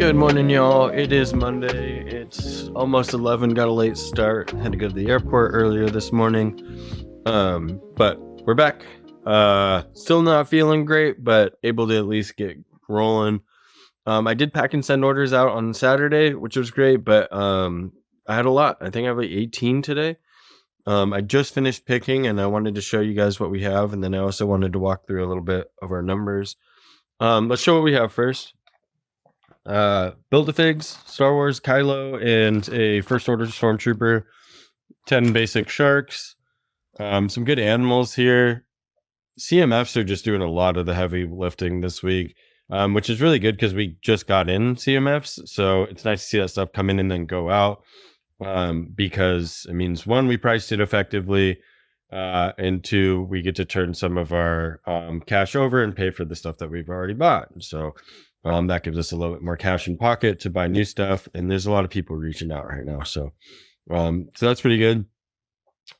Good morning, y'all. It is Monday. It's almost 11. Got a late start. Had to go to the airport earlier this morning. But we're back. Still not feeling great, but able to at least get rolling. I did pack and send orders out on Saturday, which was great, but I had a lot. I think I have like 18 today. I just finished picking, and I wanted to show you guys what we have, and then I also wanted to walk through a little bit of our numbers. Let's show what we have first. Build-A-Figs, Star Wars, Kylo, and a First Order Stormtrooper, 10 basic sharks, some good animals here. CMFs are just doing a lot of the heavy lifting this week, which is really good because we just got in CMFs, so it's nice to see that stuff come in and then go out, because it means, one, we priced it effectively, and two, we get to turn some of our cash over and pay for the stuff that we've already bought. So that gives us a little bit more cash in pocket to buy new stuff. And there's a lot of people reaching out right now. So that's pretty good.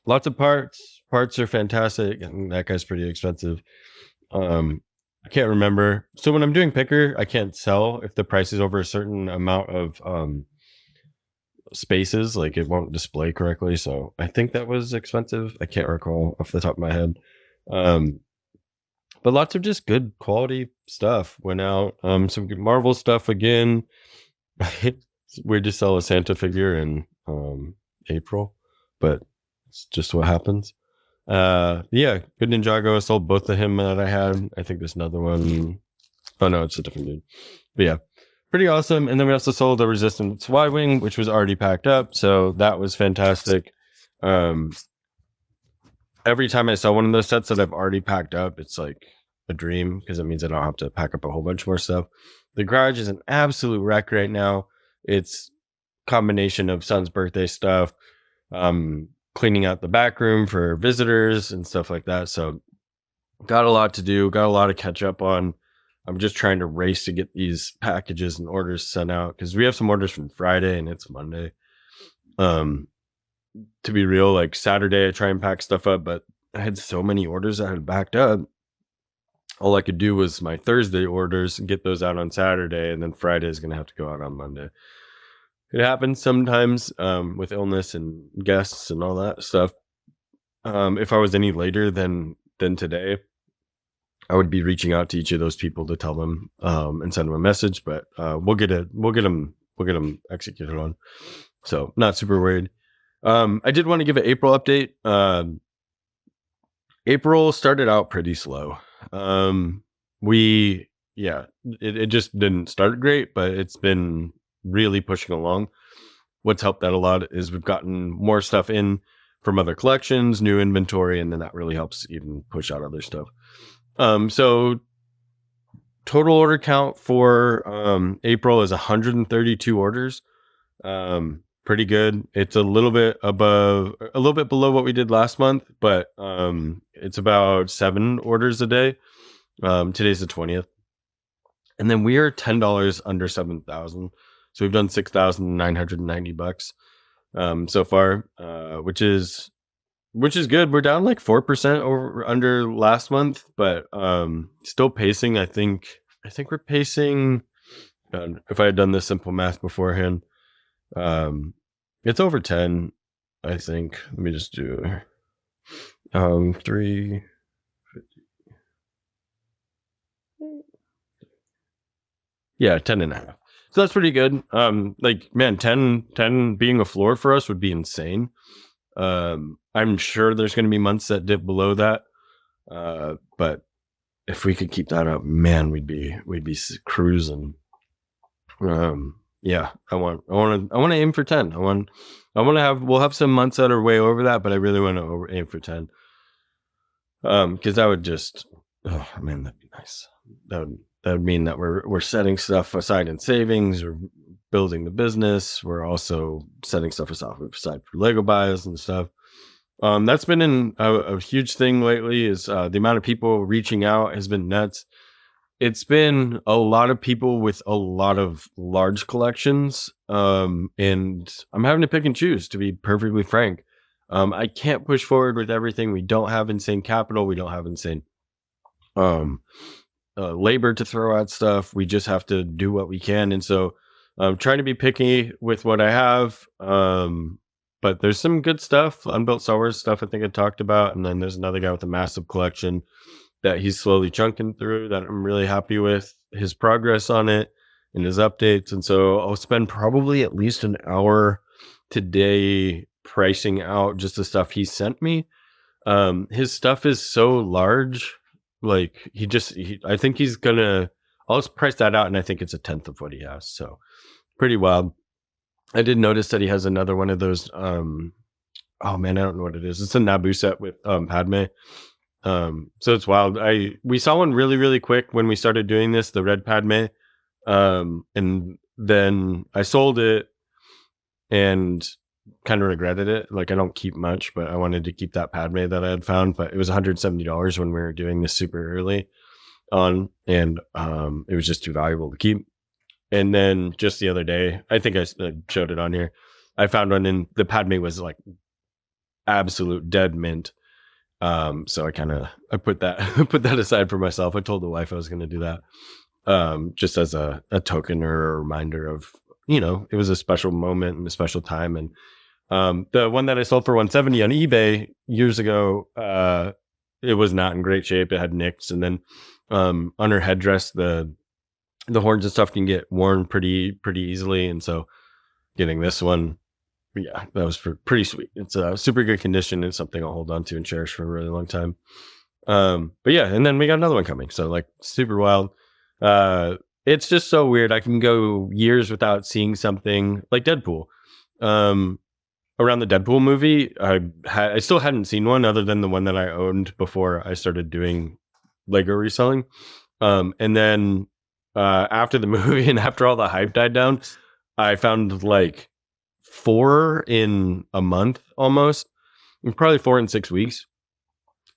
Lots of parts. Parts are fantastic. And that guy's pretty expensive. I can't remember. So when I'm doing picker, I can't sell if the price is over a certain amount of spaces. Like, it won't display correctly. So I think that was expensive. I can't recall off the top of my head. But lots of just good quality stuff went out. Some good Marvel stuff again. We just sell a Santa figure in April, but it's just what happens. Yeah, good Ninjago. I sold both of him that I had. I think there's another one. Oh no, it's a different dude. But yeah, pretty awesome. And then we also sold a Resistance Y-Wing, which was already packed up, so that was fantastic. Every time I sell one of those sets that I've already packed up, it's like a dream because it means I don't have to pack up a whole bunch more stuff. The garage is an absolute wreck right now. It's a combination of son's birthday stuff, cleaning out the back room for visitors and stuff like that. So got a lot to do, got a lot to catch up on. I'm just trying to race to get these packages and orders sent out because we have some orders from Friday and it's Monday. To be real, like Saturday I try and pack stuff up, but I had so many orders I had backed up. All I could do was my Thursday orders and get those out on Saturday, and then Friday is going to have to go out on Monday. It happens sometimes with illness and guests and all that stuff. If I was any later than today, I would be reaching out to each of those people to tell them and send them a message, but we'll get them executed on. So not super worried. I did want to give an April update. April started out pretty slow. It just didn't start great, but it's been really pushing along. What's helped that a lot is we've gotten more stuff in from other collections, new inventory, and then that really helps even push out other stuff. So total order count for April is 132 orders. Pretty good. It's a little bit below what we did last month, but it's about 7 orders a day. Today's the 20th. And then we are $10 under 7,000. So we've done $6,990 so far, which is good. We're down like 4% under last month, but still pacing. I think we're pacing. If I had done this simple math beforehand, it's over 10, I think. Let me just do 350. Yeah, 10 and a half. So that's pretty good. Like, man, 10 being a floor for us would be insane. I'm sure there's going to be months that dip below that. But if we could keep that up, man, we'd be cruising. Yeah, I want to aim for 10. We'll have some months that are way over that, but I really want to aim for 10. Because that would just, oh man, that'd be nice. That would mean that we're setting stuff aside in savings, we're building the business, we're also setting stuff aside for Lego buys and stuff. That's been a huge thing lately. Is the amount of people reaching out has been nuts. It's been a lot of people with a lot of large collections, and I'm having to pick and choose, to be perfectly frank. I can't push forward with everything. We don't have insane capital. We don't have insane labor to throw at stuff. We just have to do what we can. And so I'm trying to be picky with what I have. But there's some good stuff, unbuilt Star Wars stuff I think I talked about. And then there's another guy with a massive collection that he's slowly chunking through that I'm really happy with his progress on it and his updates. And so I'll spend probably at least an hour today pricing out just the stuff he sent me. His stuff is so large. Like I think he's gonna, I'll just price that out and I think it's a tenth of what he has. So pretty wild. I did notice that he has another one of those, oh man, I don't know what it is. It's a Naboo set with Padme. So it's wild. We saw one really, really quick when we started doing this, the red Padme. And then I sold it and kind of regretted it. Like I don't keep much, but I wanted to keep that Padme that I had found. But it was $170 when we were doing this super early on, and it was just too valuable to keep. And then just the other day, I think I showed it on here. I found one, and the Padme was like absolute dead mint. So I put that put that aside for myself. I told the wife I was going to do that, just as a token or a reminder of, it was a special moment and a special time. And the one that I sold for 170 on eBay years ago, it was not in great shape. It had nicks, and then on her headdress, the horns and stuff can get worn pretty easily. And so getting this one, yeah, that was pretty sweet. It's a super good condition and something I'll hold on to and cherish for a really long time. But yeah, and then we got another one coming. So like super wild. It's just so weird. I can go years without seeing something like Deadpool. Around the Deadpool movie, I still hadn't seen one other than the one that I owned before I started doing Lego reselling. And then after the movie and after all the hype died down, I found like 4 in a month almost, and probably 4 in 6 weeks.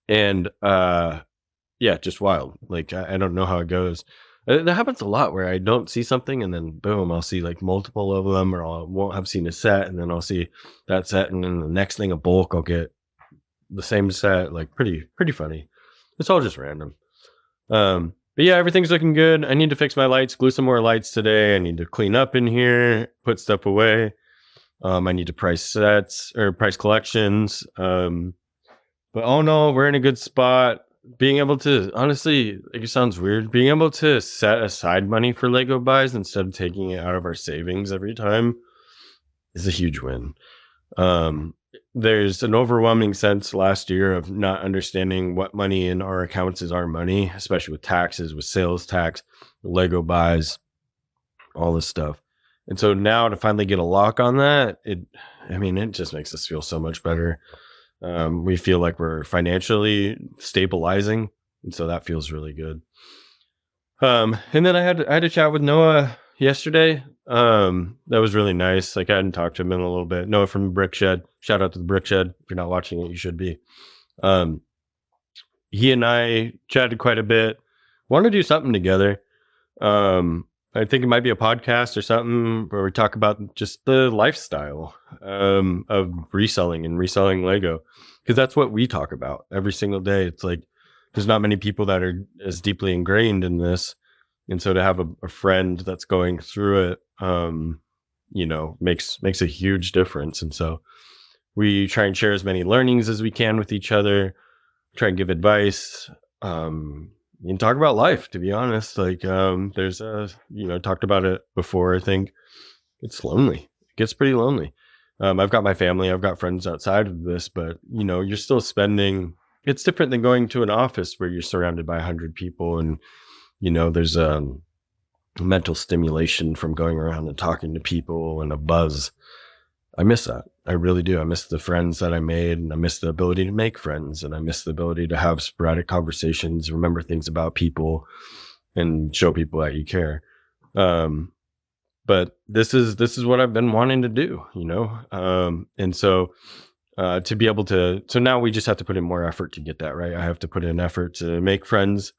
And yeah, just wild. Like I don't know how it goes. That happens a lot where I don't see something and then boom, I'll see like multiple of them, or I won't have seen a set and then I'll see that set, and then the next thing, a bulk, I'll get the same set. Like pretty funny. It's all just random. But yeah, everything's looking good. I need to fix my lights, glue some more lights today. I need to clean up in here, put stuff away. I need to price sets or price collections. But oh no, we're in a good spot. Being able to, honestly, it sounds weird, being able to set aside money for Lego buys instead of taking it out of our savings every time is a huge win. There's an overwhelming sense last year of not understanding what money in our accounts is our money, especially with taxes, with sales tax, Lego buys, all this stuff. And so now to finally get a lock on that, it just makes us feel so much better. We feel like we're financially stabilizing, and so that feels really good. And then I had a chat with Noah yesterday. That was really nice. Like I hadn't talked to him in a little bit. Noah from Brick Shed. Shout out to the Brick Shed. If you're not watching it, you should be. He and I chatted quite a bit. Want to do something together. I think it might be a podcast or something where we talk about just the lifestyle of reselling and reselling Lego, because that's what we talk about every single day. It's like there's not many people that are as deeply ingrained in this, and so to have a friend that's going through it, makes a huge difference. And so we try and share as many learnings as we can with each other, try and give advice. And talk about life, to be honest. Like there's talked about it before. I think it's lonely. It gets pretty lonely. I've got my family, I've got friends outside of this, but you're still spending, it's different than going to an office where you're surrounded by 100 people and there's mental stimulation from going around and talking to people and a buzz. I miss that. I really do. I miss the friends that I made, and I miss the ability to make friends, and I miss the ability to have sporadic conversations, remember things about people, and show people that you care. But this is what I've been wanting to do, and so to be able to, so now we just have to put in more effort to get that right. I have to put in effort to make friends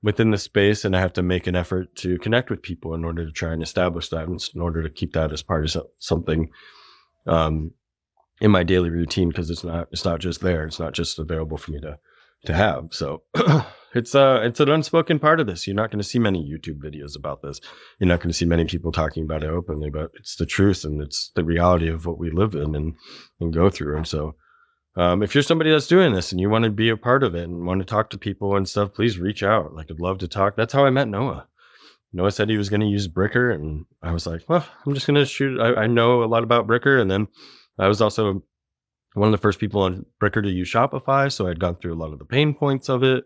within the space, and I have to make an effort to connect with people in order to try and establish that, in order to keep that as part of something in my daily routine, because it's not just there. It's not just available for me to have. So it's an unspoken part of this. You're not going to see many YouTube videos about this. You're not going to see many people talking about it openly, but it's the truth and it's the reality of what we live in and go through. And so, if you're somebody that's doing this and you want to be a part of it and want to talk to people and stuff, please reach out. Like, I'd love to talk. That's how I met Noah. Noah said he was going to use Bricker, and I was like, well, I'm just going to shoot. I know a lot about Bricker, and then I was also one of the first people on Bricker to use Shopify, so I'd gone through a lot of the pain points of it.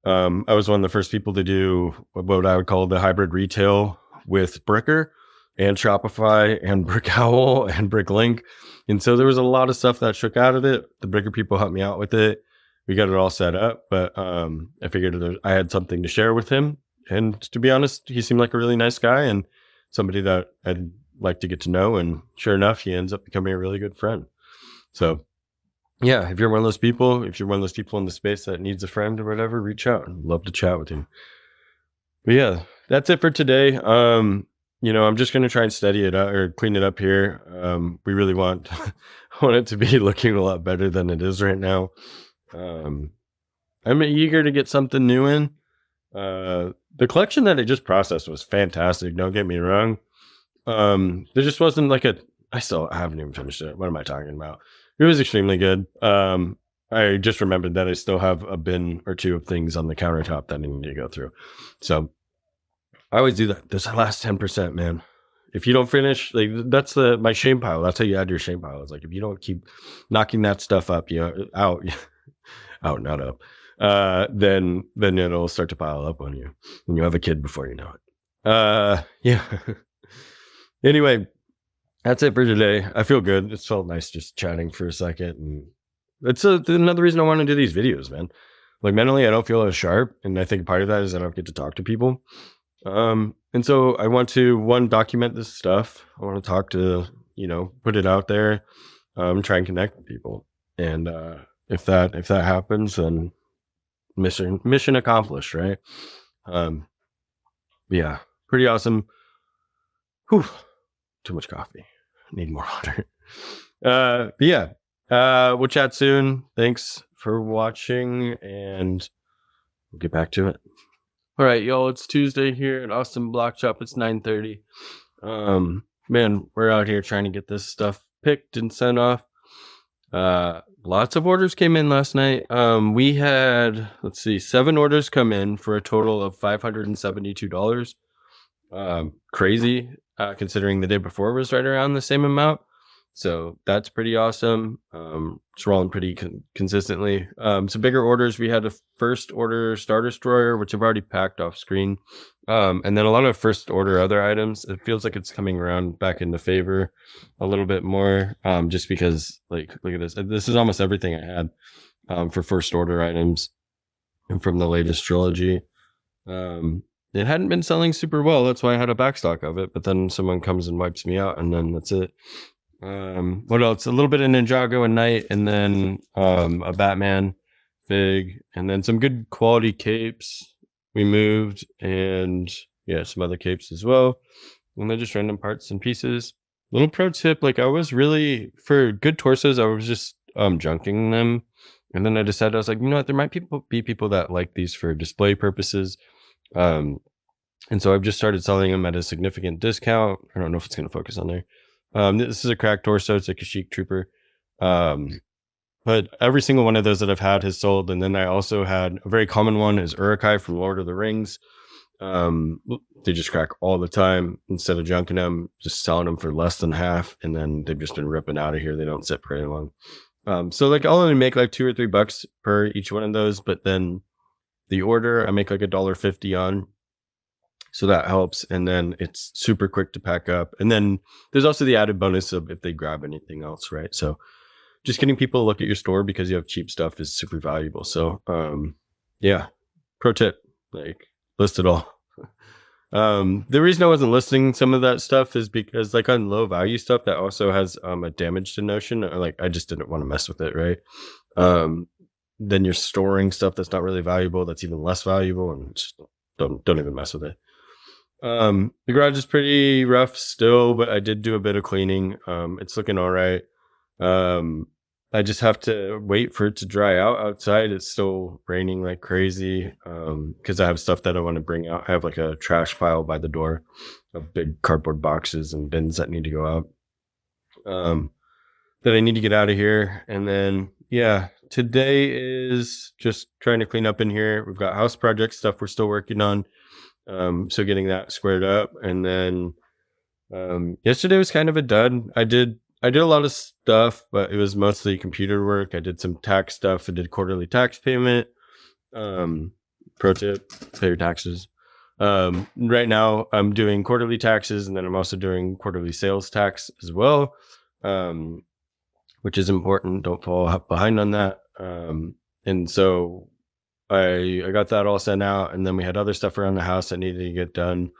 I was one of the first people to do what I would call the hybrid retail with Bricker and Shopify and Brickowl and Bricklink. And so there was a lot of stuff that shook out of it. The Bricker people helped me out with it. We got it all set up, but I figured I had something to share with him. And to be honest, he seemed like a really nice guy and somebody that I'd like to get to know. And sure enough, he ends up becoming a really good friend. So yeah, if you're one of those people, if you're one of those people in the space that needs a friend or whatever, reach out. I'd love to chat with you. But yeah, that's it for today. I'm just going to try and steady it up or clean it up here. We really want, want it to be looking a lot better than it is right now. I'm eager to get something new in. The collection that I just processed was fantastic. Don't get me wrong. There just wasn't like I haven't even finished it. What am I talking about? It was extremely good. I just remembered that I still have a bin or two of things on the countertop that I need to go through. So I always do that. There's the last 10%, man. If you don't finish, like that's my shame pile. That's how you add your shame pile. It's like if you don't keep knocking that stuff up, out, out, not up, then it'll start to pile up on you, and you have a kid before you know it. Yeah. Anyway, that's it for today. I feel good. It felt nice just chatting for a second. And it's another reason I want to do these videos, man. Like mentally, I don't feel as sharp. And I think part of that is I don't get to talk to people. And so I want to, one, document this stuff. I want to talk to, put it out there, try and connect with people. And if that happens, then mission accomplished, right? Yeah, pretty awesome. Whew, too much coffee. Need more water. We'll chat soon. Thanks for watching, and we'll get back to it. All right, y'all. It's Tuesday here at Austin Block Shop. It's 9:30. Man, we're out here trying to get this stuff picked and sent off. Lots of orders came in last night. We had 7 orders come in for a total of $572. Crazy. Considering the day before was right around the same amount. So that's pretty awesome. It's rolling pretty consistently. Some bigger orders. We had a first order star destroyer, which I've already packed off screen. And then a lot of first order other items. It feels like it's coming around back into favor a little bit more. Just because look at this. This is almost everything I had for first order items and from the latest trilogy. It hadn't been selling super well. That's why I had a backstock of it. But then someone comes and wipes me out, and then that's it. What else? A little bit of Ninjago and Knight, and then a Batman fig, and then some good quality capes we moved, and yeah, some other capes as well. And then just random parts and pieces. Little pro tip, I was really, for good torsos, I was just junking them. And then I decided, I was like, you know what, there might be people that like these for display purposes. And so I've just started selling them at a significant discount. I don't know if it's going to focus on there. This is a cracked torso. It's like a chic trooper. But every single one of those that I've had has sold. And then I also had a very common one is Uruk-hai from Lord of the Rings. They just crack all the time. Instead of junking them, just selling them for less than half. And then they've just been ripping out of here. They don't sit very long. So I'll only make $2 or $3 per each one of those. But then the order, I make $1.50 on. So that helps. And then it's super quick to pack up. And then there's also the added bonus of if they grab anything else, right? So just getting people to look at your store because you have cheap stuff is super valuable. So, yeah, pro tip, list it all. The reason I wasn't listing some of that stuff is because on low value stuff that also has a damage to notion, or I just didn't want to mess with it, right? Then you're storing stuff that's not really valuable, that's even less valuable, and just don't even mess with it. The garage is pretty rough still, but I did do a bit of cleaning. It's looking all right. I just have to wait for it to dry out outside. It's still raining like crazy because I have stuff that I want to bring out. I have like a trash pile by the door of big cardboard boxes and bins that need to go out, um, that I need to get out of here. And then, yeah, today is just trying to clean up in here. We've got house project stuff we're still working on. So getting that squared up. And then yesterday was kind of a dud. I did a lot of stuff, but it was mostly computer work. I did some tax stuff. I did quarterly tax payment. Um, Pro tip: pay your taxes. Right now, I'm doing quarterly taxes, and then I'm also doing quarterly sales tax as well, um, which is important. Don't fall behind on that. And so I got that all sent out, and then we had other stuff around the house that needed to get done.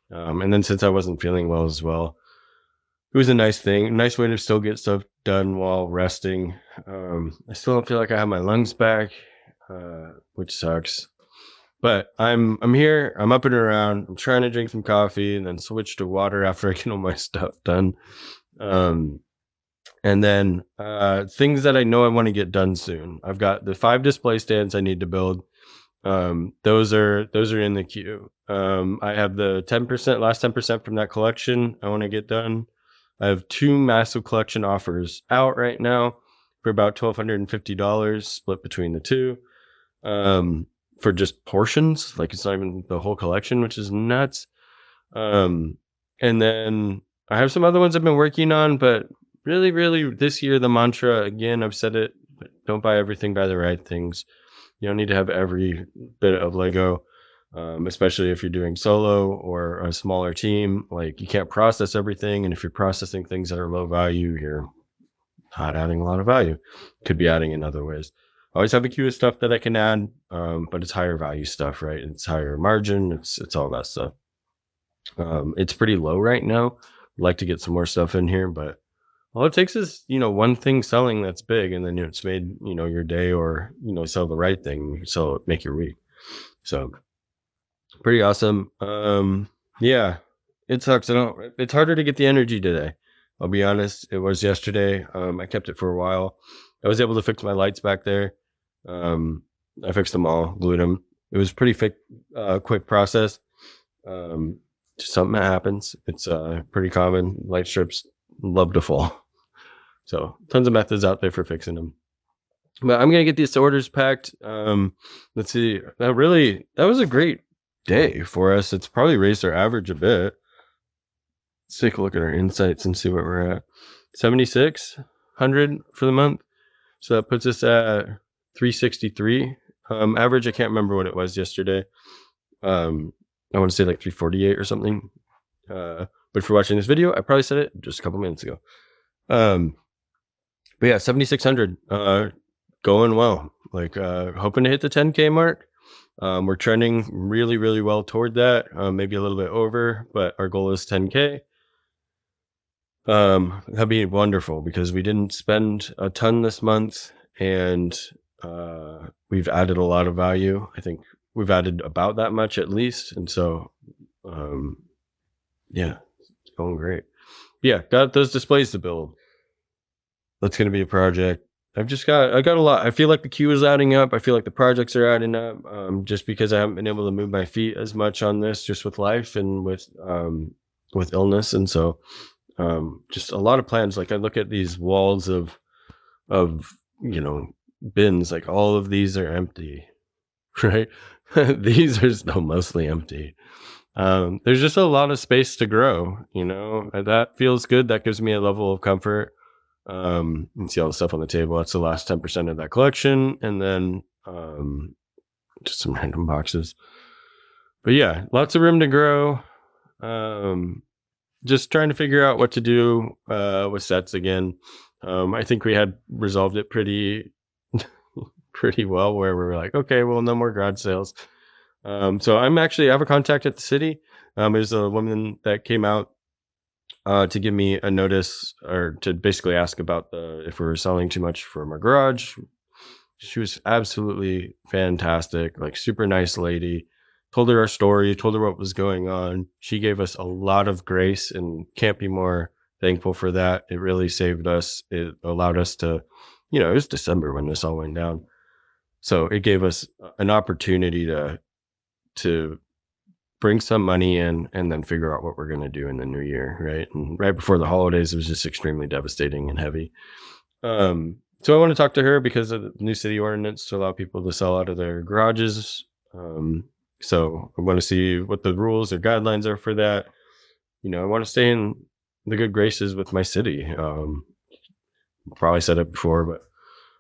And then since I wasn't feeling well as well, it was a nice thing, a nice way to still get stuff done while resting. I still don't feel like I have my lungs back, which sucks. But I'm here. I'm up and around. I'm trying to drink some coffee and then switch to water after I get all my stuff done. Um, and then things that I know I want to get done soon. I've got the 5 display stands I need to build. Those are in the queue. I have the 10%, last 10% from that collection I want to get done. I have 2 massive collection offers out right now for about $1,250 split between the two, for just portions. Like it's not even the whole collection, which is nuts. And then I have some other ones I've been working on, but really this year, the mantra, again, I've said it, don't buy everything, buy the right things. You don't need to have every bit of Lego, especially if you're doing solo or a smaller team. Like you can't process everything. And if you're processing things that are low value, you're not adding a lot of value. Could be adding in other ways. I always have a queue of stuff that I can add, but it's higher value stuff, right? It's higher margin. It's all that stuff. It's pretty low right now. I'd like to get some more stuff in here, but all it takes is, one thing selling that's big, and then it's made, your day, or, sell the right thing, make your week. So pretty awesome. Yeah, it sucks. It's harder to get the energy today. I'll be honest. It was yesterday. I kept it for a while. I was able to fix my lights back there. I fixed them all, glued them. It was pretty quick process. Just something that happens. It's pretty common. Light strips love to fall. So tons of methods out there for fixing them. But I'm gonna get these orders packed. Let's see. That was a great day for us. It's probably raised our average a bit. Let's take a look at our insights and see where we're at. 7,600 for the month. So that puts us at 363 average. I can't remember what it was yesterday. I want to say like 348 or something. But if you're watching this video, I probably said it just a couple minutes ago. But yeah, 7,600, going well. Like, hoping to hit the 10K mark. We're trending really well toward that. Maybe a little bit over, but our goal is 10K. That'd be wonderful because we didn't spend a ton this month, and we've added a lot of value. I think we've added about that much at least. And so, yeah, it's going great. Yeah, got those displays to build. That's going to be a project. I got a lot. I feel like the queue is adding up. I feel like the projects are adding up, just because I haven't been able to move my feet as much on this, just with life and with illness. And so, just a lot of plans. Like I look at these walls of bins, like all of these are empty, right? These are still mostly empty. There's just a lot of space to grow, that feels good. That gives me a level of comfort. You can see all the stuff on the table. That's the last 10% of that collection. And then, just some random boxes, but yeah, lots of room to grow. Just trying to figure out what to do, with sets again. I think we had resolved it pretty well, where we were like, okay, well, no more garage sales. So I have a contact at the city. There's a woman that came out to give me a notice, or to basically ask about if we were selling too much from our garage. She was absolutely fantastic, like super nice lady. Told her our story, told her what was going on. She gave us a lot of grace, and can't be more thankful for that. It really saved us. It allowed us to it was December when this all went down. So it gave us an opportunity to bring some money in and then figure out what we're going to do in the new year, right? And right before the holidays, it was just extremely devastating and heavy. So I want to talk to her because of the new city ordinance to allow people to sell out of their garages. Um, so I want to see what the rules or guidelines are for that. I want to stay in the good graces with my city. Probably said it before, but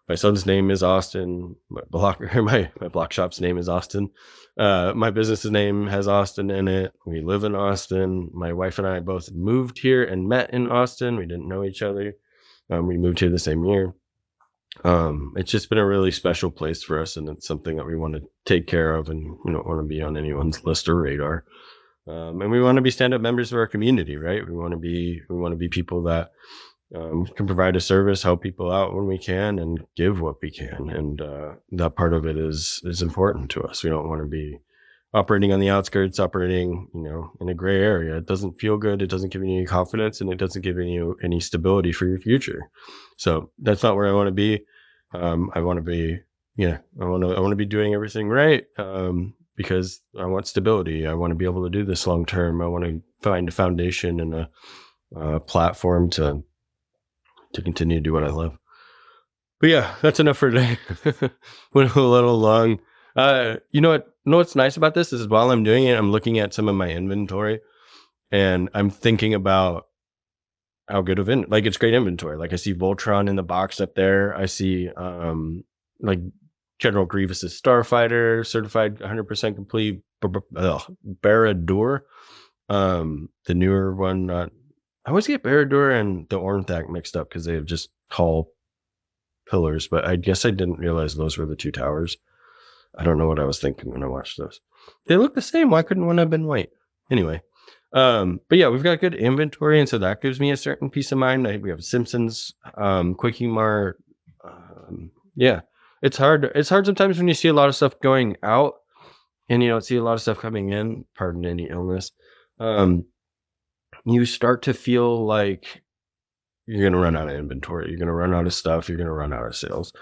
my son's name is Austin. My block my block shop's name is Austin. My business's name has Austin in it. We live in Austin. My wife and I both moved here and met in Austin. We didn't know each other. We moved here the same year. It's just been a really special place for us, and it's something that we want to take care of, and we don't want to be on anyone's list or radar. And we want to be stand-up members of our community, right? We want to be people that can provide a service, help people out when we can, and give what we can. And that part of it is important to us. We don't want to be operating on the outskirts, operating, in a gray area. It doesn't feel good. It doesn't give you any confidence, and it doesn't give you any stability for your future. So that's not where I want to be. I want to be, I want to be doing everything right. Because I want stability. I want to be able to do this long term. I want to find a foundation and a platform to continue to do what I love. But yeah, that's enough for today. Went a little long. What's nice about this is while I'm doing it, I'm looking at some of my inventory and I'm thinking about how good of like it's great inventory. Like I see Voltron in the box up there. I see like General Grievous's Starfighter, certified 100% complete. Barad-dûr, the newer one. I always get Barad-dûr and the Ornthak mixed up because they have just tall pillars, but I guess I didn't realize those were the two towers. I don't know what I was thinking when I watched those. They look the same. Why couldn't one have been white? Anyway, but yeah, we've got good inventory, and so that gives me a certain peace of mind. We have Simpsons, Quickie Mart. Yeah, it's hard. It's hard sometimes when you see a lot of stuff going out, and you don't see a lot of stuff coming in. Pardon any illness. You start to feel like you're going to run out of inventory. You're going to run out of stuff. You're going to run out of sales.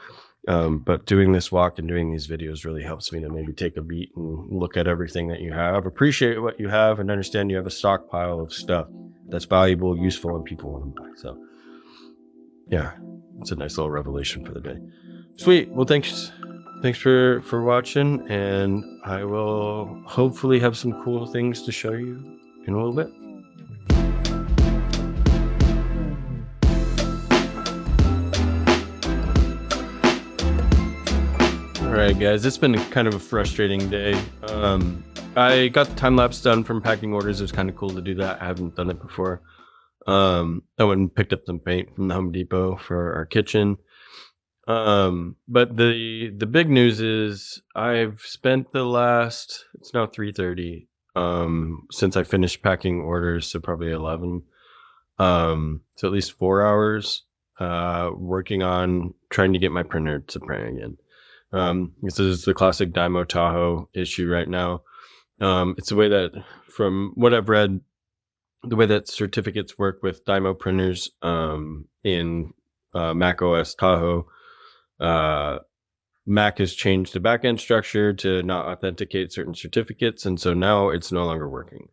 But doing this walk and doing these videos really helps me to maybe take a beat and look at everything that you have, appreciate what you have, and understand you have a stockpile of stuff that's valuable, useful, and people want to buy. So yeah, it's a nice little revelation for the day. Sweet. Well, thanks for watching, and I will hopefully have some cool things to show you in a little bit. All right, guys, it's been kind of a frustrating day. I got the time lapse done from packing orders. It was kind of cool to do that. I haven't done it before. I went and picked up some paint from the Home Depot for our kitchen. But the big news is I've spent it's now 3:30, since I finished packing orders, so probably 11. So at least 4 hours, working on trying to get my printer to print again. This is the classic Dymo Tahoe issue right now. It's the way that, from what I've read, the way that certificates work with Dymo printers in Mac OS Tahoe. Mac has changed the backend structure to not authenticate certain certificates, and so now it's no longer working.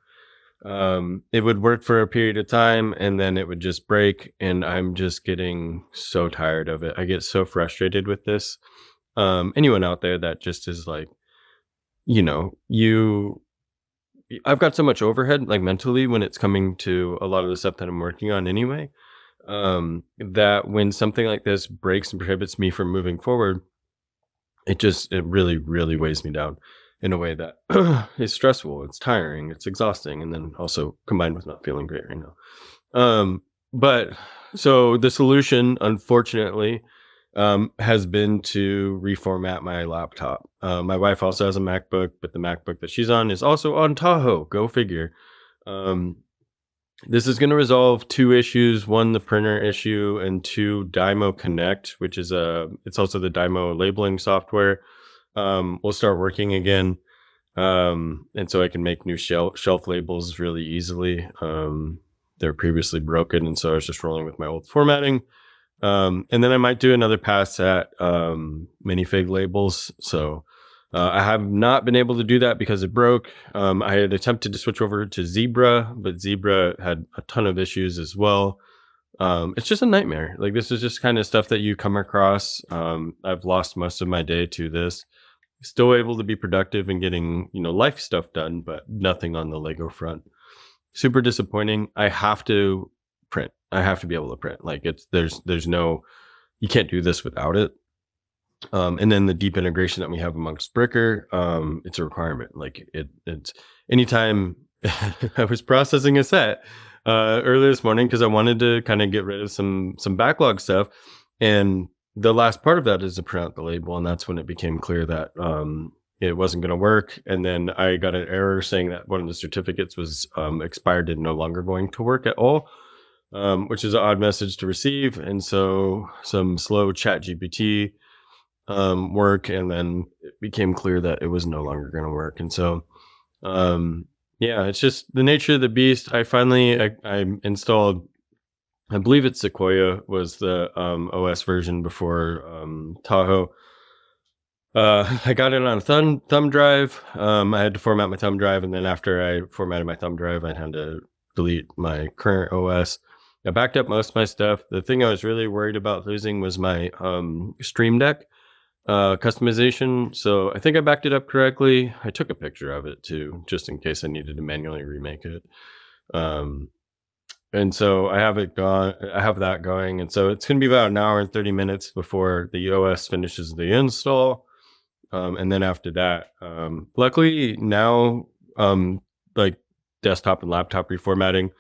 It would work for a period of time and then it would just break, and I'm just getting so tired of it. I get so frustrated with this. Anyone out there that just is like, I've got so much overhead, like mentally, when it's coming to a lot of the stuff that I'm working on anyway, that when something like this breaks and prohibits me from moving forward, it really, really weighs me down in a way that is stressful. It's tiring, it's exhausting, and then also combined with not feeling great right now. But so the solution, unfortunately, has been to reformat my laptop. My wife also has a MacBook, but the MacBook that she's on is also on Tahoe. Go figure. This is going to resolve two issues: one, the printer issue, and two, Dymo Connect, which is it's also the Dymo labeling software. Will start working again, and so I can make new shelf labels really easily. They're previously broken, and so I was just rolling with my old formatting. And then I might do another pass at minifig labels. So I have not been able to do that because it broke. I had attempted to switch over to Zebra, but Zebra had a ton of issues as well. It's just a nightmare. Like, this is just kind of stuff that you come across. I've lost most of my day to this. Still able to be productive and getting, life stuff done, but nothing on the Lego front. Super disappointing. I have to print. I have to be able to print. Like, there's no, you can't do this without it. And then the deep integration that we have amongst Bricker, it's a requirement. Like, it's anytime. I was processing a set earlier this morning because I wanted to kind of get rid of some backlog stuff, and the last part of that is to print out the label, and that's when it became clear that it wasn't going to work. And then I got an error saying that one of the certificates was expired and no longer going to work at all, which is an odd message to receive. And so some slow chat GPT work, and then it became clear that it was no longer going to work. And so yeah, it's just the nature of the beast. I installed, I believe it's Sequoia was the OS version before Tahoe. I got it on a thumb drive. I had to format my thumb drive, and then after I formatted my thumb drive, I had to delete my current OS. I backed up most of my stuff. The thing I was really worried about losing was my Stream Deck customization. So I think I backed it up correctly. I took a picture of it too, just in case I needed to manually remake it. And so I have that going. And so it's going to be about an hour and 30 minutes before the OS finishes the install. And then after that, luckily now, like desktop and laptop reformatting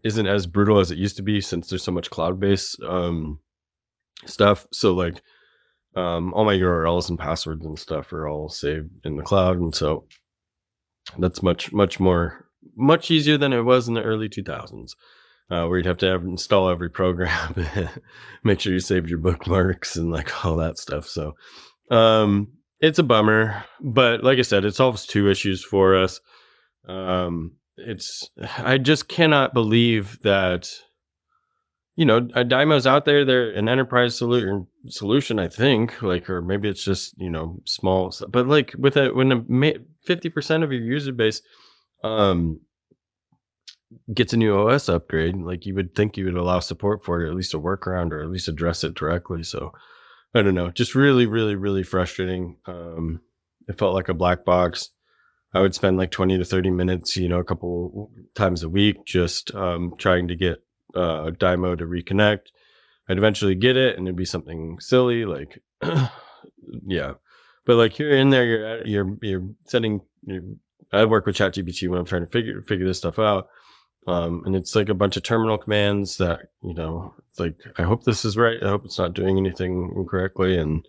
isn't as brutal as it used to be, since there's so much cloud-based stuff. So like all my URLs and passwords and stuff are all saved in the cloud. And so that's much easier than it was in the early 2000s, where you'd have to install every program, make sure you saved your bookmarks and like all that stuff. So it's a bummer, but like I said, it solves two issues for us. I just cannot believe that, a Dymo's out there. They're an enterprise solution, I think, like, or maybe it's just, small, but like when 50% of your user base gets a new OS upgrade, like, you would think you would allow support for it, or at least a workaround, or at least address it directly. So I don't know, just really, really, really frustrating. It felt like a black box. I would spend like 20 to 30 minutes, a couple times a week, just trying to get Dymo to reconnect. I'd eventually get it, and it'd be something silly like, yeah. But like, you're in there, you're setting. I work with ChatGPT when I'm trying to figure this stuff out, and it's like a bunch of terminal commands that, it's like, I hope this is right. I hope it's not doing anything incorrectly, and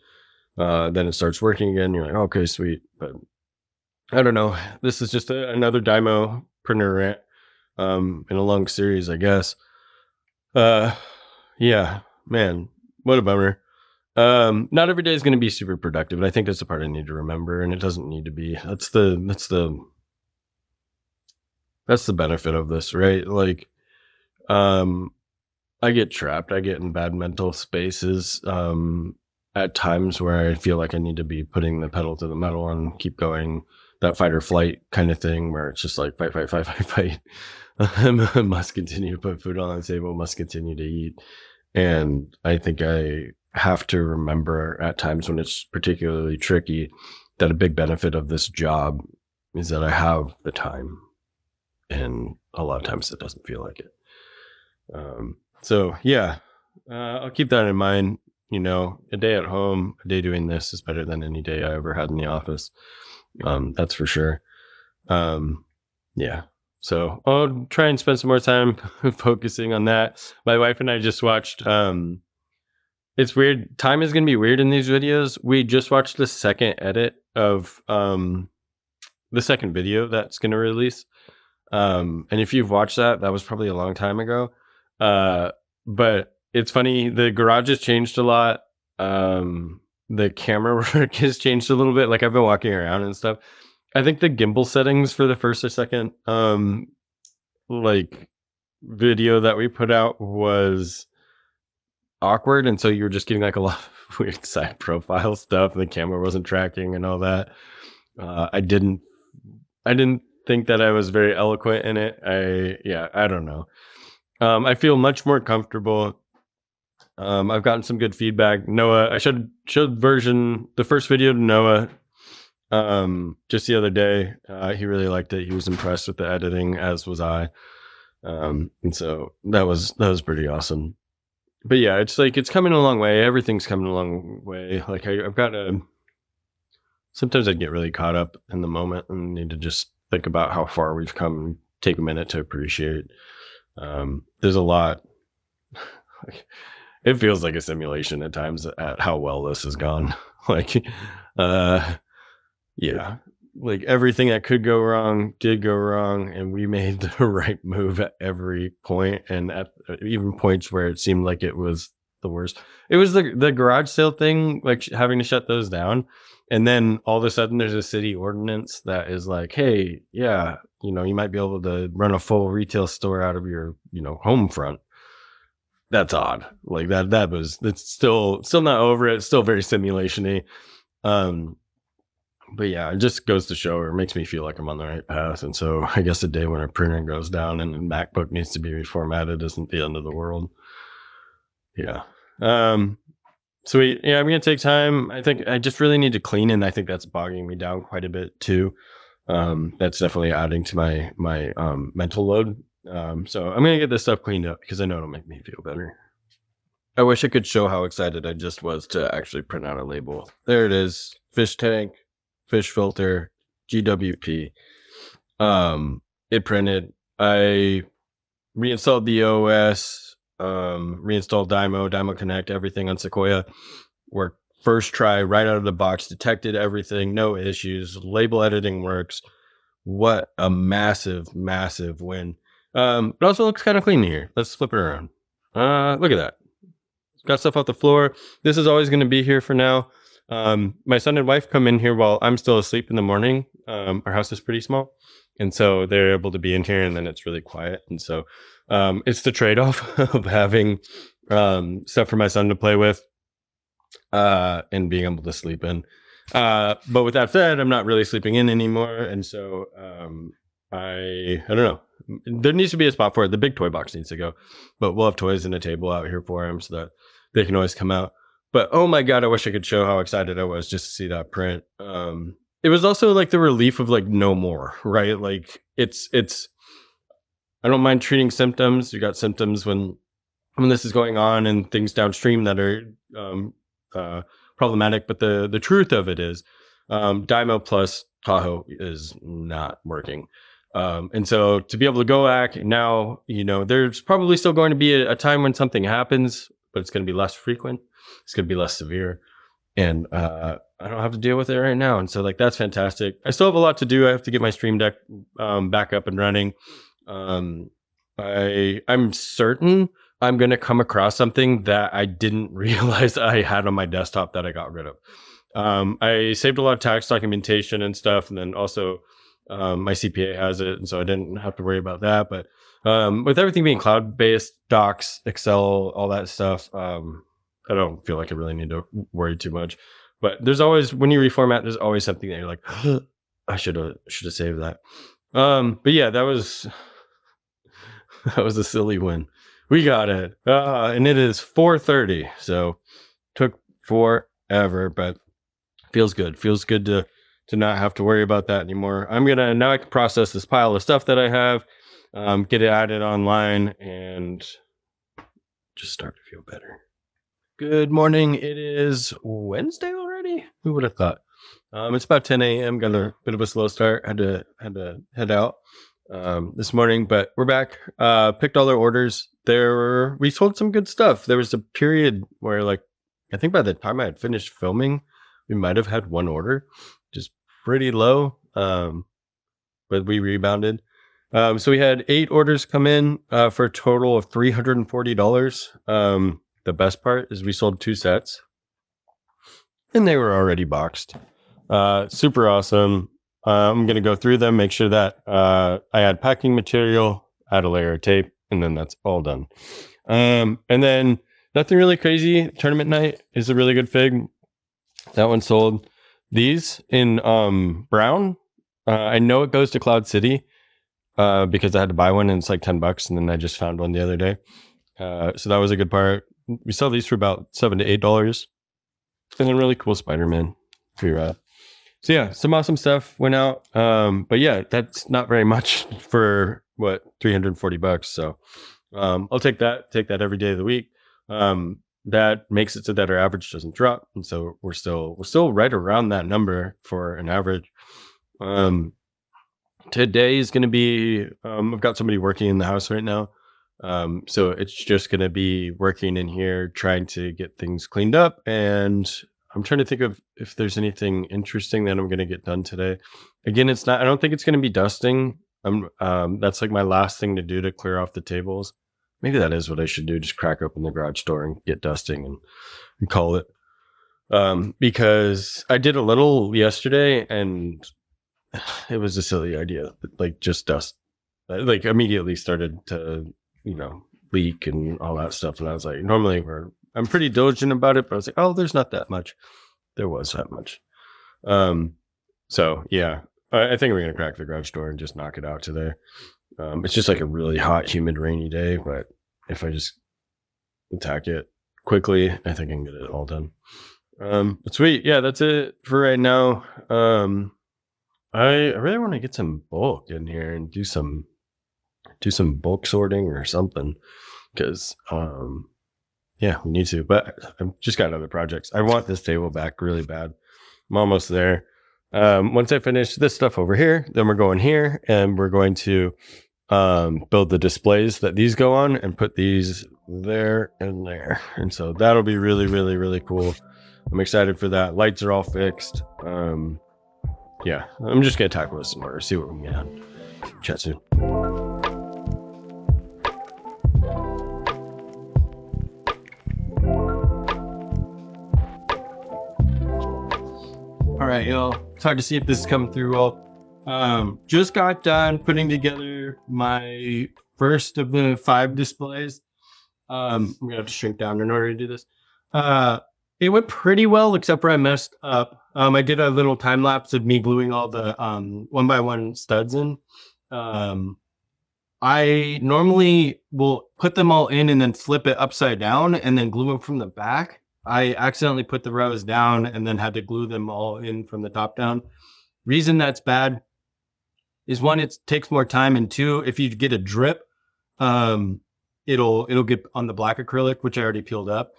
then it starts working again. You're like, okay, sweet. But I don't know. This is just another Dymo printer rant in a long series, I guess. Yeah, man, what a bummer. Not every day is going to be super productive, and I think that's the part I need to remember. And it doesn't need to be. That's the benefit of this, right? Like, I get trapped. I get in bad mental spaces at times where I feel like I need to be putting the pedal to the metal and keep going. That fight or flight kind of thing, where it's just like fight, fight, fight, fight, fight. I must continue to put food on the table, must continue to eat. And I think I have to remember at times when it's particularly tricky that a big benefit of this job is that I have the time. And a lot of times it doesn't feel like it. So yeah, I'll keep that in mind. A day at home, a day doing this is better than any day I ever had in the office. That's for sure. Yeah. So I'll try and spend some more time focusing on that. My wife and I just watched, it's weird. Time is going to be weird in these videos. We just watched the second edit of the second video that's going to release. And if you've watched that was probably a long time ago. But it's funny, the garage has changed a lot. The camera work has changed a little bit. Like, I've been walking around and stuff. I think the gimbal settings for the first or second like video that we put out was awkward, and so you were just getting like a lot of weird side profile stuff, and the camera wasn't tracking and all that. I didn't think that I was very eloquent in it. I don't know. I feel much more comfortable. I've gotten some good feedback. Noah, I showed the first video to Noah just the other day. He really liked it. He was impressed with the editing, as was I. And so that was pretty awesome. But yeah, it's like it's coming a long way. Everything's coming a long way. Like I've got to. Sometimes I get really caught up in the moment and need to just think about how far we've come. And take a minute to appreciate. There's a lot. It feels like a simulation at times at how well this has gone. Like, yeah, like everything that could go wrong did go wrong, and we made the right move at every point, and at even points where it seemed like it was the worst. It was the garage sale thing, like having to shut those down, and then all of a sudden there's a city ordinance that is like, hey, yeah, you might be able to run a full retail store out of your home front. That's odd. Like it's still not over. It's still very simulation-y. But yeah, it just goes to show, or makes me feel like I'm on the right path. And so I guess the day when a printer goes down and a MacBook needs to be reformatted isn't the end of the world. Yeah. Sweet. Yeah, I'm gonna take time. I think I just really need to clean, and I think that's bogging me down quite a bit too. That's definitely adding to my mental load. So I'm gonna get this stuff cleaned up because I know it'll make me feel better. I wish I could show how excited I just was to actually print out a label. There it is. Fish tank, fish filter, GWP. It printed. I reinstalled the OS, reinstalled Dymo Connect, everything on Sequoia. Worked first try right out of the box, detected everything, no issues. Label editing works. What a massive win. It also looks kind of clean here. Let's flip it around. Look at that. Got stuff off the floor. This is always going to be here for now. My son and wife come in here while I'm still asleep in the morning. Our house is pretty small, and so they're able to be in here, and then it's really quiet. And so it's the trade-off of having stuff for my son to play with and being able to sleep in. But with that said, I'm not really sleeping in anymore, and so I don't know. There needs to be a spot for it. The big toy box needs to go, but we'll have toys and a table out here for him so that they can always come out. But oh my god, I wish I could show how excited I was just to see that print. It was also like the relief of like no more, right? Like it's. I don't mind treating symptoms. You got symptoms when this is going on and things downstream that are problematic. But the truth of it is, Dymo plus Tahoe is not working. And so to be able to go back now, there's probably still going to be a time when something happens, but it's going to be less frequent. It's going to be less severe. And I don't have to deal with it right now. And so like, that's fantastic. I still have a lot to do. I have to get my Stream Deck back up and running. I'm certain I'm going to come across something that I didn't realize I had on my desktop that I got rid of. I saved a lot of tax documentation and stuff. And then also my CPA has it. And so I didn't have to worry about that. But with everything being cloud-based, docs, Excel, all that stuff, I don't feel like I really need to worry too much. But there's always, when you reformat, there's always something that you're like, I should have saved that. But yeah, that was a silly win. We got it. And it is 4:30. So took forever, but feels good. Feels good to not have to worry about that anymore. Now I can process this pile of stuff that I have, get it added online, and just start to feel better. Good morning. It is Wednesday already. Who would have thought? It's about 10 a.m. Got a bit of a slow start. Had to head out this morning, but we're back. Picked all our orders. We sold some good stuff. There was a period where, like, I think by the time I had finished filming, we might have had one order, just pretty low. But we rebounded. So we had 8 orders come in for a total of $340. The best part is we sold 2 sets, and they were already boxed. Super awesome. I'm going to go through them, make sure that I add packing material, add a layer of tape, and then that's all done. And then Nothing really crazy. Tournament night is a really good fig. That one sold. These in brown. I know it goes to Cloud City because I had to buy one and it's like $10, and then I just found one the other day. So that was a good part. We sell these for about $7 to $8, and then really cool Spider-Man. Pretty rad. So yeah, some awesome stuff went out. But yeah, that's not very much for what, $340. So I'll take that every day of the week. That makes it so that our average doesn't drop, and so we're still right around that number for an average. Today is going to be I've got somebody working in the house right now, so it's just going to be working in here trying to get things cleaned up, and I'm trying to think of if there's anything interesting that I'm going to get done today. Again, I don't think it's going to be dusting. That's like my last thing to do to clear off the tables. Maybe that is what I should do. Just crack open the garage door and get dusting and call it. Because I did a little yesterday and it was a silly idea. Like just dust, like immediately started to, leak and all that stuff. And I was like, normally I'm pretty diligent about it, but I was like, oh, there's not that much. There was that much. So yeah, I think we're going to crack the garage door and just knock it out today. It's just like a really hot, humid, rainy day, but if I just attack it quickly, I think I can get it all done. But sweet. Yeah, that's it for right now. I really want to get some bulk in here and do some bulk sorting or something, because yeah, we need to. But I've just got other projects. I want this table back really bad. I'm almost there. Once I finish this stuff over here, then we're going here and we're going to build the displays that these go on and put these there and there. And so that'll be really, really, really cool. I'm excited for that. Lights are all fixed. Yeah, I'm just going to tackle this some more, see what we can get on. Chat soon. All right, y'all. It's hard to see if this is coming through well. Just got done putting together my first of the 5 displays. I'm going to have to shrink down in order to do this. It went pretty well, except for I messed up. I did a little time lapse of me gluing all the 1x1 studs in. I normally will put them all in and then flip it upside down and then glue them from the back. I accidentally put the rows down and then had to glue them all in from the top down. Reason that's bad is 1, it takes more time, and 2, if you get a drip, it'll get on the black acrylic, which I already peeled up.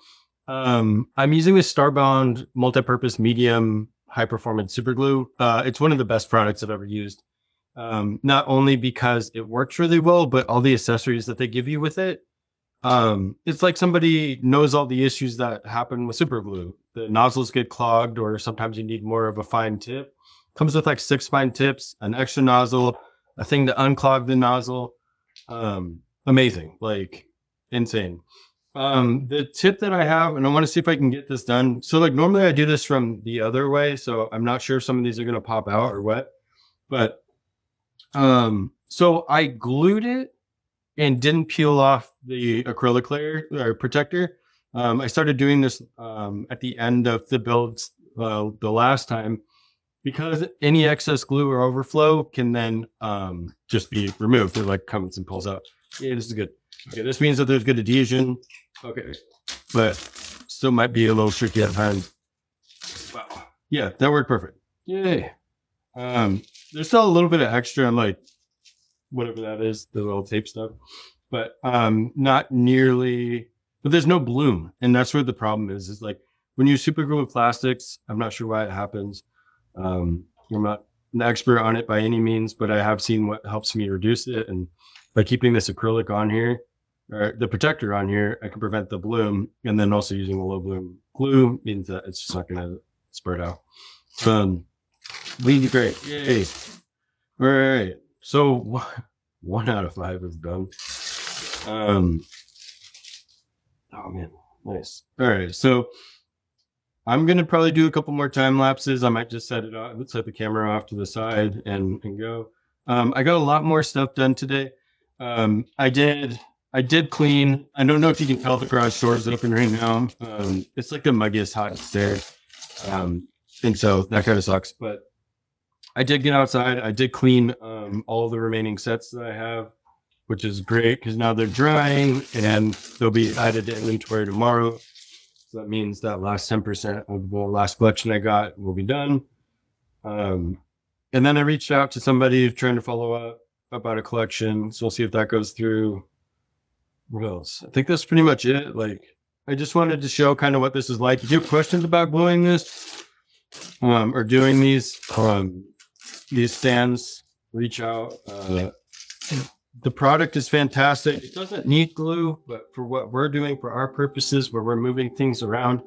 I'm using this Starbound multi-purpose medium high performance super glue. It's one of the best products I've ever used. Not only because it works really well, but all the accessories that they give you with it. It's like somebody knows all the issues that happen with super glue. The nozzles get clogged, or sometimes you need more of a fine tip. Comes with like 6 fine tips, an extra nozzle, a thing to unclog the nozzle. Amazing, like insane. The tip that I have, and I want to see if I can get this done. So like normally I do this from the other way, so I'm not sure if some of these are going to pop out or what, but so I glued it and didn't peel off the acrylic layer or protector. I started doing this at the end of the builds the last time, because any excess glue or overflow can then just be removed. It like comes and pulls out. Yeah, this is good. Okay, this means that there's good adhesion. Okay, but still might be a little tricky at times. Wow. Yeah, that worked perfect. Yay. There's still a little bit of extra on like whatever that is, the little tape stuff, but not nearly. But there's no bloom, and that's where the problem is like when you super glue with plastics. I'm not sure why it happens. I'm not an expert on it by any means, but I have seen what helps me reduce it, and by keeping this acrylic on here, or the protector on here, I can prevent the bloom. And then also using a low bloom glue means that it's just not going to spread out. Really great. Yay. All right. So 1 out of 5 is done. Oh man, nice. All right. So I'm going to probably do a couple more time lapses. I might just set the camera off to the side and go. I got a lot more stuff done today. I did I did clean. I don't know if you can tell the garage door is open right now. It's like the muggiest, hottest there. And so that kind of sucks. But I did get outside. I did clean all the remaining sets that I have, which is great because now they're drying and they'll be added to inventory tomorrow. So that means that last 10% of the last collection I got will be done. And then I reached out to somebody trying to follow up about a collection. So we'll see if that goes through. What else? I think that's pretty much it. Like, I just wanted to show kind of what this is like. If you have questions about gluing this or doing these stands, reach out. The product is fantastic. It doesn't need glue, but for what we're doing for our purposes, where we're moving things around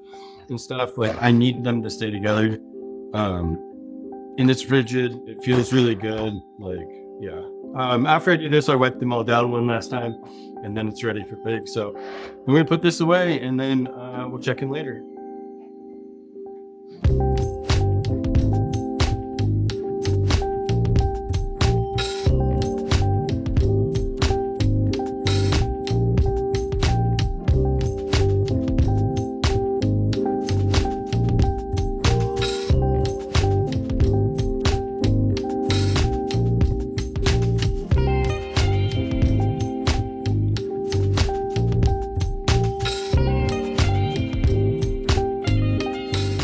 and stuff, like I need them to stay together. And it's rigid. It feels really good. Like, yeah. After I do this, I wipe them all down one last time, and then it's ready for big. So I'm going to put this away, and then we'll check in later.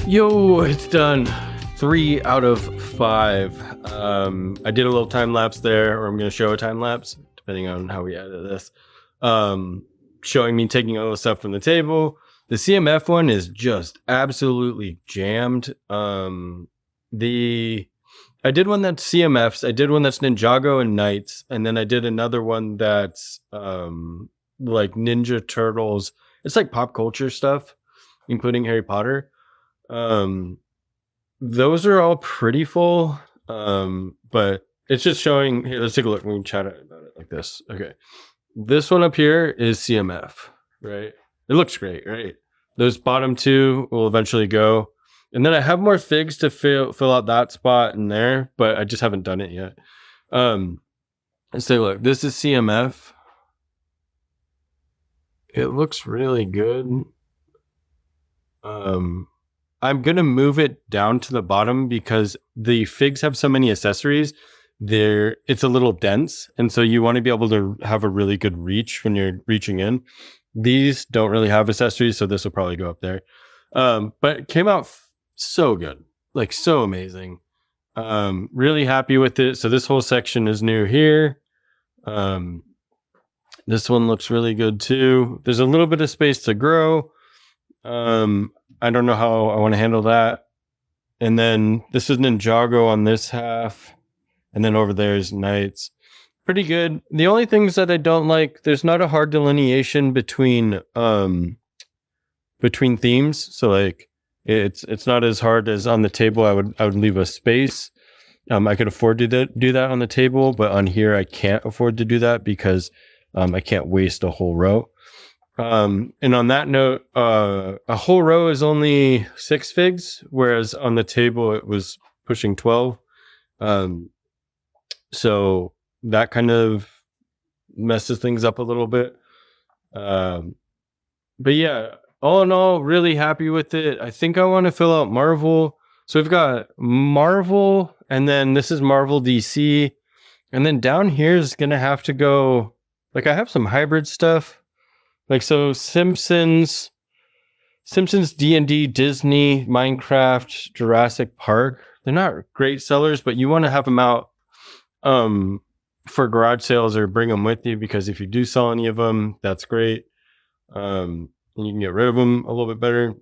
Yo, it's done. 3 out of 5. I did a little time lapse there, or I'm going to show a time lapse, depending on how we edit this. Showing me taking all the stuff from the table. The CMF one is just absolutely jammed. I did one that's CMFs. I did one that's Ninjago and Knights, and then I did another one that's like Ninja Turtles. It's like pop culture stuff, including Harry Potter. Those are all pretty full, but it's just showing. Here, let's take a look. We can chat about it like this. Okay, this one up here is CMF, right? It looks great, right? Those bottom two will eventually go, and then I have more figs to fill out that spot in there, but I just haven't done it yet. Let's take a look. This is CMF. It looks really good. I'm going to move it down to the bottom because the figs have so many accessories. It's a little dense. And so you want to be able to have a really good reach when you're reaching in. These don't really have accessories, so this will probably go up there. But it came out so good, like so amazing. Really happy with it. So this whole section is new here. This one looks really good too. There's a little bit of space to grow. I don't know how I want to handle that. And then this is Ninjago on this half. And then over there is Knights. Pretty good. The only things that I don't like, there's not a hard delineation between themes. So like it's not as hard as on the table. I would leave a space. I could afford to do that on the table, but on here I can't afford to do that because I can't waste a whole row. And on that note, a whole row is only 6 figs, whereas on the table it was pushing 12. So that kind of messes things up a little bit. But yeah, all in all, really happy with it. I think I want to fill out Marvel. So we've got Marvel, and then this is Marvel DC. And then down here is going to have to go, like I have some hybrid stuff. Like, so Simpsons, D&D, Disney, Minecraft, Jurassic Park. They're not great sellers, but you want to have them out for garage sales or bring them with you, because if you do sell any of them, that's great. You can get rid of them a little bit better,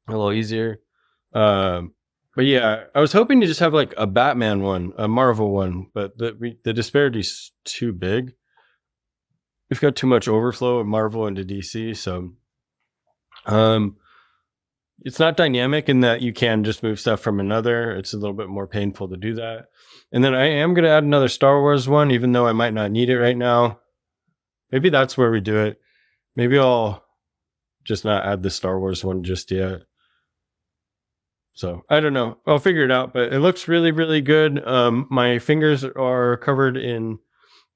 a little easier. But yeah, I was hoping to just have like a Batman one, a Marvel one, but the disparity's too big. We've got too much overflow of Marvel into DC, so it's not dynamic in that you can just move stuff from another. It's a little bit more painful to do that. And then I am going to add another Star Wars one, even though I might not need it right now. Maybe that's where we do it. Maybe I'll just not add the Star Wars one just yet. So I don't know. I'll figure it out, but it looks really, really good. My fingers are covered in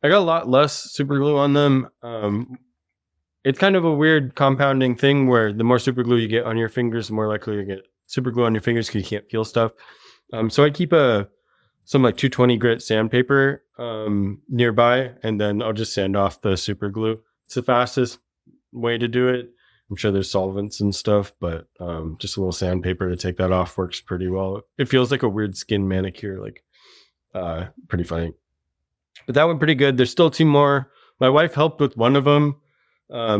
I got a lot less super glue on them. It's kind of a weird compounding thing where the more super glue you get on your fingers, the more likely you get super glue on your fingers because you can't feel stuff. So I keep some like 220 grit sandpaper nearby, and then I'll just sand off the super glue. It's the fastest way to do it. I'm sure there's solvents and stuff, but just a little sandpaper to take that off works pretty well. It feels like a weird skin manicure, like pretty funny. But that went pretty good. There's still two more. My wife helped with one of them.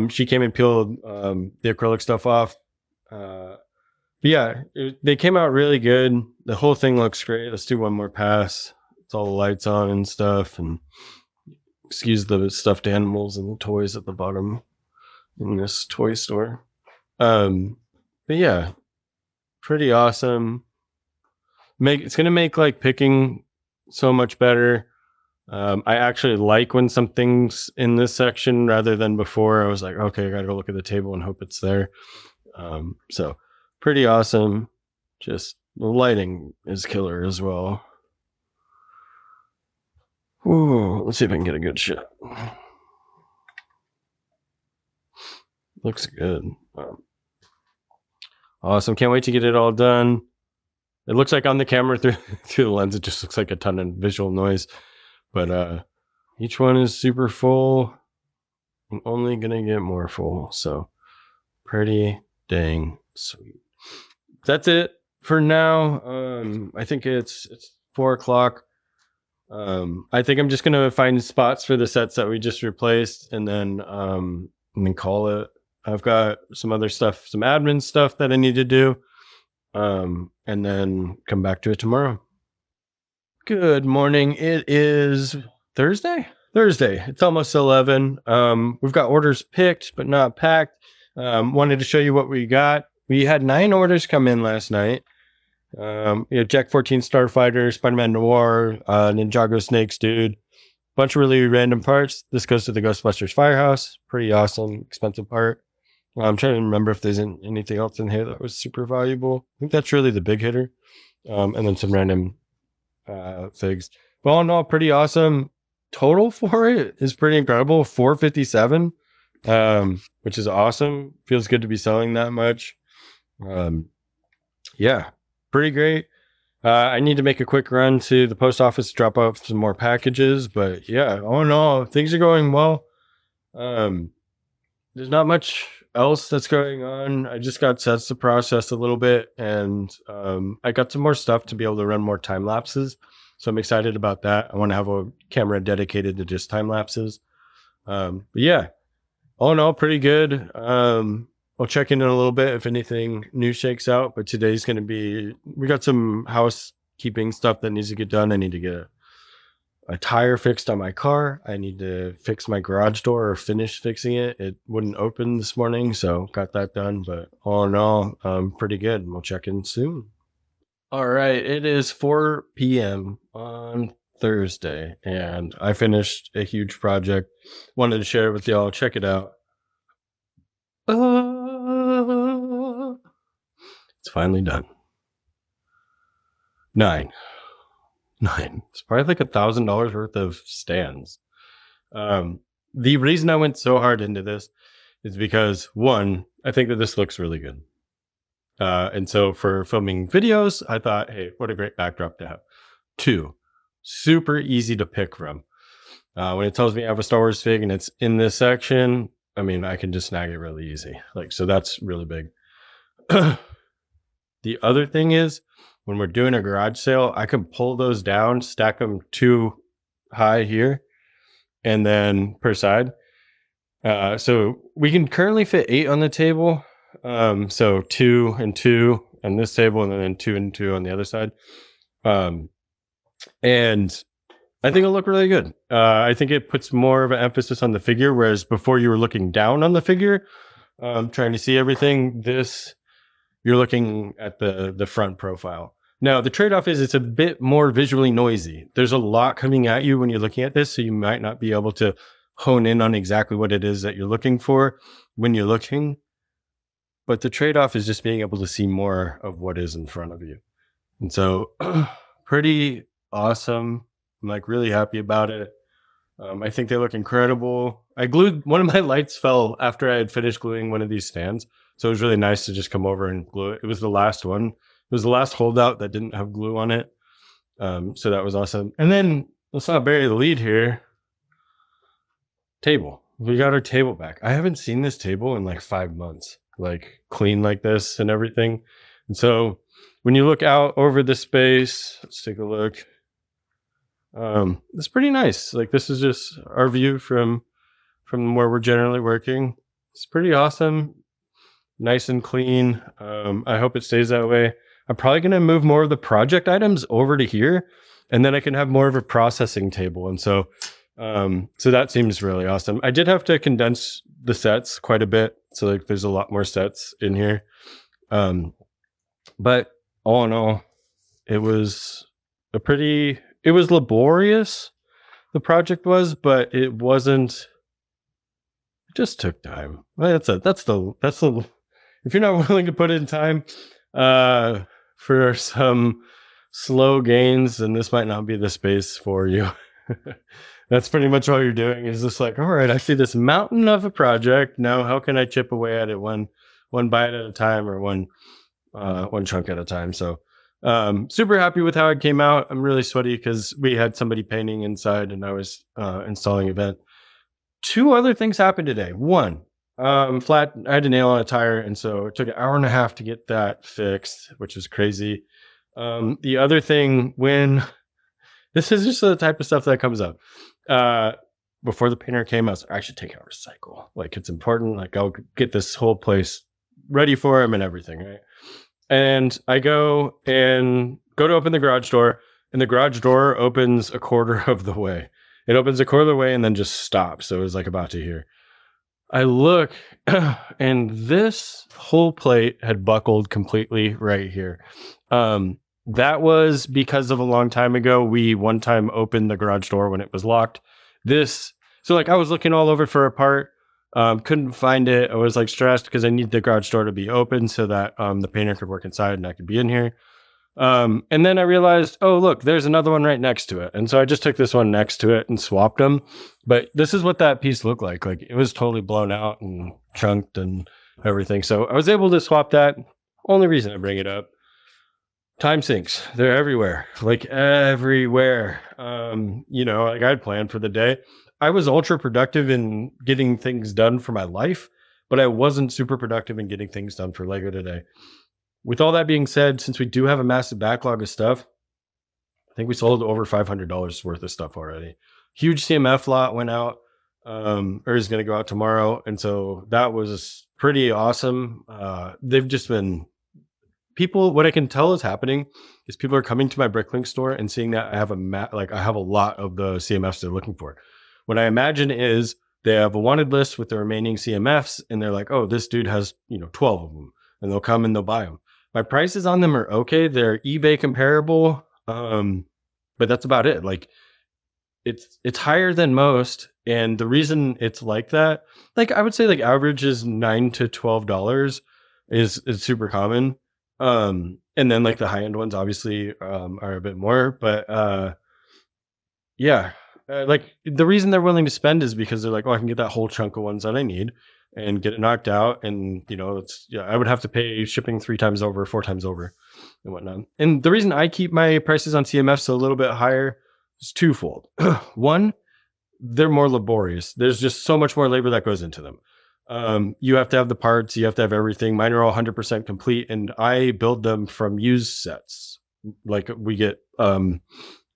She came and peeled the acrylic stuff off. But yeah, they came out really good. The whole thing looks great. Let's do one more pass. It's all the lights on and stuff. And excuse the stuffed animals and the toys at the bottom in this toy store. But yeah, pretty awesome. It's gonna make like picking so much better. I actually like when something's in this section rather than before. I was like, okay, I gotta go look at the table and hope it's there. So pretty awesome. Just the lighting is killer as well. Ooh, let's see if I can get a good shot. Looks good. Awesome. Can't wait to get it all done. It looks like on the camera through the lens, it just looks like a ton of visual noise. But each one is super full. I'm only gonna get more full. So pretty dang sweet. That's it for now. I think it's 4:00. I think I'm just gonna find spots for the sets that we just replaced and then call it. I've got some other stuff, some admin stuff that I need to do. And then come back to it tomorrow. Good morning. It is Thursday. It's almost 11. We've got orders picked but not packed. Wanted to show you what we got. We had 9 orders come in last night. Jack 14 Starfighter, Spider-Man Noir, Ninjago Snakes Dude, bunch of really random parts. This goes to the Ghostbusters Firehouse. Pretty awesome, expensive part. I'm trying to remember if there's anything else in here that was super valuable. I think that's really the big hitter. And then some random figs. But all in all, pretty awesome. Total for it is pretty incredible. 457, which is awesome. Feels good to be selling that much. Yeah, pretty great. I need to make a quick run to the post office to drop off some more packages. But yeah, all in all, things are going well. There's not much else that's going on. I just got sets to process a little bit, and I got some more stuff to be able to run more time lapses. So I'm excited about that. I want to have a camera dedicated to just time lapses. But yeah, all in all, pretty good. I'll check in a little bit if anything new shakes out. But today's going to be, we got some housekeeping stuff that needs to get done. I need to get a tire fixed on my car. I need to fix my garage door or finish fixing it. It wouldn't open this morning, so got that done. But all in all, pretty good. We'll check in soon. All right, it is 4 p.m. on Thursday, and I finished a huge project. Wanted to share it with y'all. Check it out. It's finally done. 9. It's probably like $1,000 worth of stands. The reason I went so hard into this is because, one, I think that this looks really good. And so for filming videos, I thought, hey, what a great backdrop to have. 2, super easy to pick from. When it tells me I have a Star Wars fig and it's in this section, I mean, I can just snag it really easy. So that's really big. The other thing is, when we're doing a garage sale, I can pull those down, stack them 2 high here, and then per side. So we can currently fit 8 on the table. So 2 and 2 on this table, and then 2 and 2 on the other side. And I think it'll look really good. I think it puts more of an emphasis on the figure, whereas before you were looking down on the figure, trying to see everything. You're looking at the front profile. Now, the trade-off is it's a bit more visually noisy. There's a lot coming at you when you're looking at this, so you might not be able to hone in on exactly what it is that you're looking for when you're looking. But the trade-off is just being able to see more of what is in front of you. And so pretty awesome. I'm like really happy about it. I think they look incredible. I glued one of my lights fell after I had finished gluing one of these stands. So it was really nice to just come over and glue it. It was the last one. It was the last holdout that didn't have glue on it. So that was awesome. And then let's not bury the lead here. Table. We got our table back. I haven't seen this table in like 5 months, like clean like this and everything. And so when you look out over the space, let's take a look. It's pretty nice. Like this is just our view from where we're generally working. It's pretty awesome, nice and clean. I hope it stays that way. I'm probably going to move more of the project items over to here, and then I can have more of a processing table. And so, so that seems really awesome. I did have to condense the sets quite a bit, so like there's a lot more sets in here. But all in all, it was it was laborious. The project was, but it wasn't. It just took time. That's the if you're not willing to put in time for some slow gains, then this might not be the space for you. That's pretty much all you're doing is just like, all right, I see this mountain of a project. Now how can I chip away at it one bite at a time, or one chunk at a time? So super happy with how it came out. I'm really sweaty because we had somebody painting inside and I was installing a vent. Two other things happened today. One, flat, I had a nail on a tire, and so it took an hour and a half to get that fixed, which was crazy. The other thing, when this is just the type of stuff that comes up. Before the painter came, I was like, I should take out recycle. Like it's important. Like I'll get this whole place ready for him and everything, right? And I go to open the garage door, and the garage door opens a quarter of the way. It opens a quarter of the way and then just stops. So it was like about to here. I look, and this whole plate had buckled completely right here. That was because of a long time ago. We one time opened the garage door when it was locked. So like I was looking all over for a part, couldn't find it. I was like stressed because I need the garage door to be open so that the painter could work inside and I could be in here. And then I realized, oh, look, there's another one right next to it. And so I just took this one next to it and swapped them. But this is what that piece looked like. Like it was totally blown out and chunked and everything. So I was able to swap that. Only reason I bring it up. Time sinks. They're everywhere. Like everywhere. Like I had planned for the day. I was ultra productive in getting things done for my life, but I wasn't super productive in getting things done for Lego today. With all that being said, since we do have a massive backlog of stuff, I think we sold over $500 worth of stuff already. Huge CMF lot went out, or is going to go out tomorrow. And so that was pretty awesome. They've just been what I can tell is happening is people are coming to my Bricklink store and seeing that I have I have a lot of the CMFs they're looking for. What I imagine is they have a wanted list with the remaining CMFs and they're like, oh, this dude has, 12 of them, and they'll come and they'll buy them. My prices on them are okay. They're eBay comparable. But that's about it. Like it's higher than most. And the reason it's like that, like I would say like average is $9 to $12 is super common. And then like the high end ones obviously are a bit more, but yeah. Like the reason they're willing to spend is because they're like, oh, I can get that whole chunk of ones that I need and get it knocked out. And I would have to pay shipping 3 times over, 4 times over and whatnot. And the reason I keep my prices on CMFs a little bit higher is twofold. One, they're more laborious. There's just so much more labor that goes into them. You have to have the parts, you have to have everything. Mine are all 100% complete, and I build them from used sets. Like we get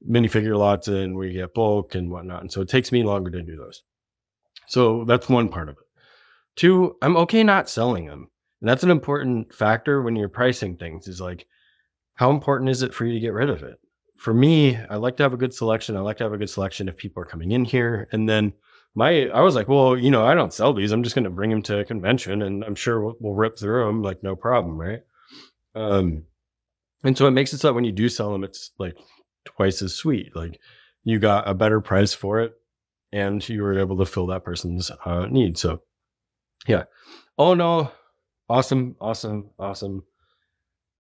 minifigure lots and we get bulk and whatnot. And so it takes me longer to do those. So that's one part of it. Two, I'm okay not selling them. And that's an important factor when you're pricing things, is like, how important is it for you to get rid of it? For me, I like to have a good selection. I like to have a good selection if people are coming in here. And then I was like, well, I don't sell these. I'm just going to bring them to a convention and I'm sure we'll rip through them. Like no problem. Right. And so it makes it so that when you do sell them, it's like twice as sweet. Like you got a better price for it and you were able to fill that person's need. So yeah. Oh no. Awesome.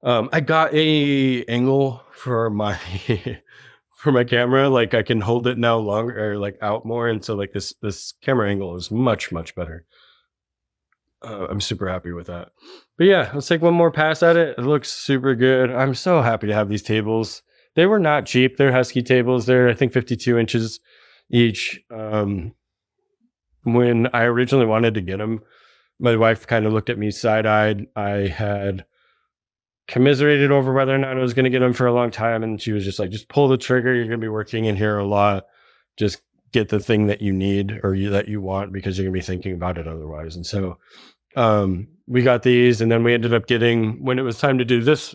I got a angle for my for my camera. Like I can hold it now longer, or like out more, and so like this camera angle is much better. I'm super happy with that. But yeah, let's take one more pass at it. It looks super good. I'm so happy to have these tables. They were not cheap. They're Husky tables. They're I think 52 inches each. When I originally wanted to get them, my wife kind of looked at me side-eyed. I had commiserated over whether or not I was going to get them for a long time, and she was just like, just pull the trigger. You're going to be working in here a lot. Just get the thing that you need, or that you want, because you're going to be thinking about it otherwise. And so we got these, and then we ended up getting, when it was time to do this,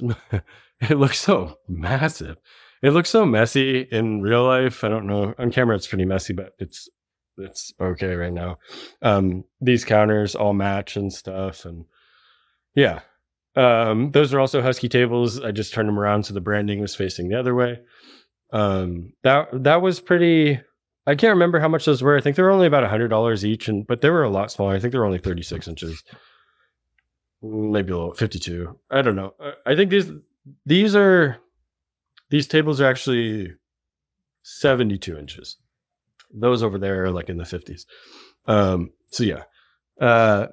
it looks so massive. It looks so messy in real life. I don't know, on camera it's pretty messy, but it's okay right now. These counters all match and stuff, and yeah. Those are also Husky tables. I just turned them around so the branding was facing the other way. That was pretty. I can't remember how much those were. I think they were only about $100 each, but they were a lot smaller. I think they were only 36 inches, maybe a little 52. I don't know. I think these tables are actually 72 inches. Those over there are like in the 50s. So yeah.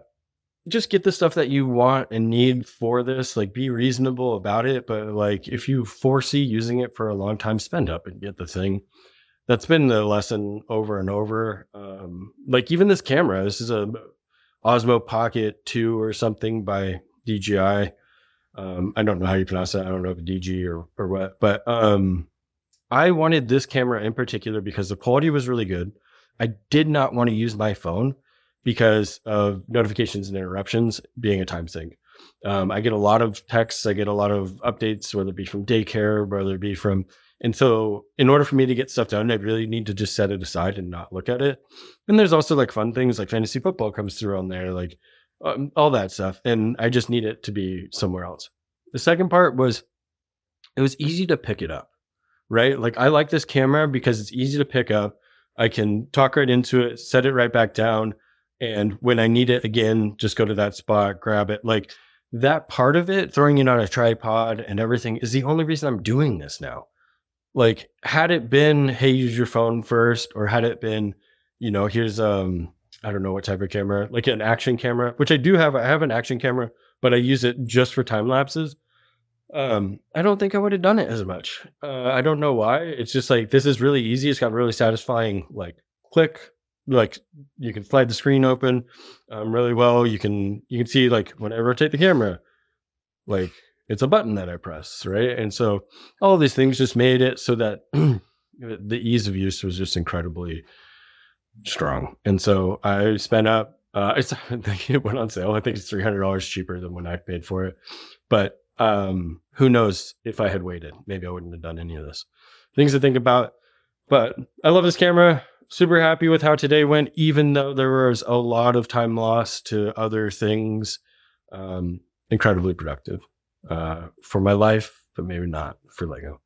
Just get the stuff that you want and need for this. Like, be reasonable about it, but like if you foresee using it for a long time, spend up and get the thing. That's been the lesson over and over. Like even this camera, this is a Osmo Pocket 2 or something by DJI. I don't know how you pronounce that. I don't know if it's DG or what, but I wanted this camera in particular because the quality was really good. I did not want to use my phone because of notifications and interruptions being a time sink. I get a lot of texts, I get a lot of updates, whether it be from daycare, whether it be from, and so in order for me to get stuff done, I really need to just set it aside and not look at it. And there's also like fun things like fantasy football comes through on there, like all that stuff. And I just need it to be somewhere else. The second part was it was easy to pick it up, right? Like I like this camera because it's easy to pick up. I can talk right into it, set it right back down. And when I need it again, just go to that spot, grab it. Like that part of it, throwing it on a tripod and everything, is the only reason I'm doing this now. Like, had it been, hey, use your phone first, or had it been, here's I don't know what type of camera, like an action camera, which I do have. I have an action camera, but I use it just for time lapses. I don't think I would have done it as much. I don't know why. It's just like, this is really easy. It's got really satisfying, like click, like you can slide the screen open really well. You can see like when I rotate the camera, like it's a button that I press, right? And so all of these things just made it so that the ease of use was just incredibly strong. And so I spent up, I think it went on sale. I think it's $300 cheaper than when I paid for it. But who knows, if I had waited, maybe I wouldn't have done any of this. Things to think about. But I love this camera. Super happy with how today went, even though there was a lot of time lost to other things. Incredibly productive for my life, but maybe not for Lego.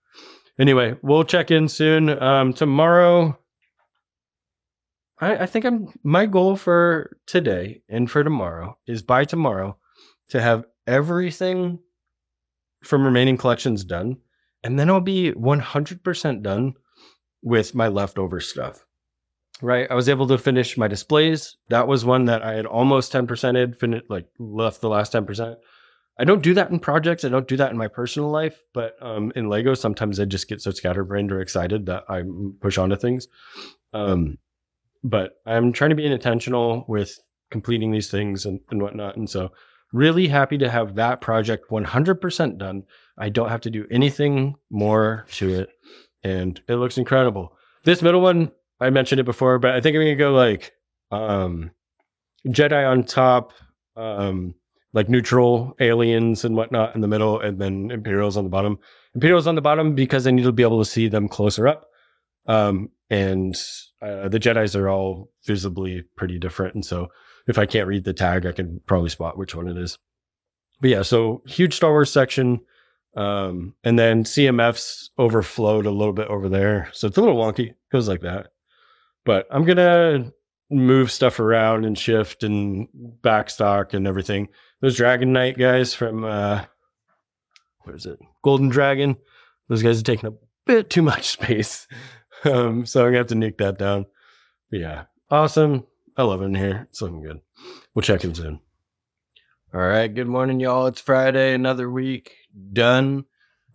Anyway, we'll check in soon. Tomorrow, I think my goal for today and for tomorrow is by tomorrow to have everything from remaining collections done. And then I'll be 100% done with my leftover stuff. Right. I was able to finish my displays. That was one that I had almost 10%ed, left the last 10%. I don't do that in projects. I don't do that in my personal life, but in Lego, sometimes I just get so scatterbrained or excited that I push onto things. But I'm trying to be intentional with completing these things and whatnot. And so really happy to have that project 100% done. I don't have to do anything more to it. And it looks incredible. This middle one, I mentioned it before, but I think I'm going to go like Jedi on top, like neutral aliens and whatnot in the middle, and then Imperials on the bottom. Imperials on the bottom because I need to be able to see them closer up. And the Jedis are all visibly pretty different. And so if I can't read the tag, I can probably spot which one it is. But yeah, so huge Star Wars section. And then CMFs overflowed a little bit over there. So it's a little wonky. Goes like that. But I'm going to move stuff around and shift and backstock and everything. Those Dragon Knight guys from, what is it? Golden Dragon. Those guys are taking up bit too much space. So I'm gonna have to nuke that down. But yeah, awesome. I love it in here. It's looking good. We'll check in soon. All right. Good morning, y'all. It's Friday. Another week done.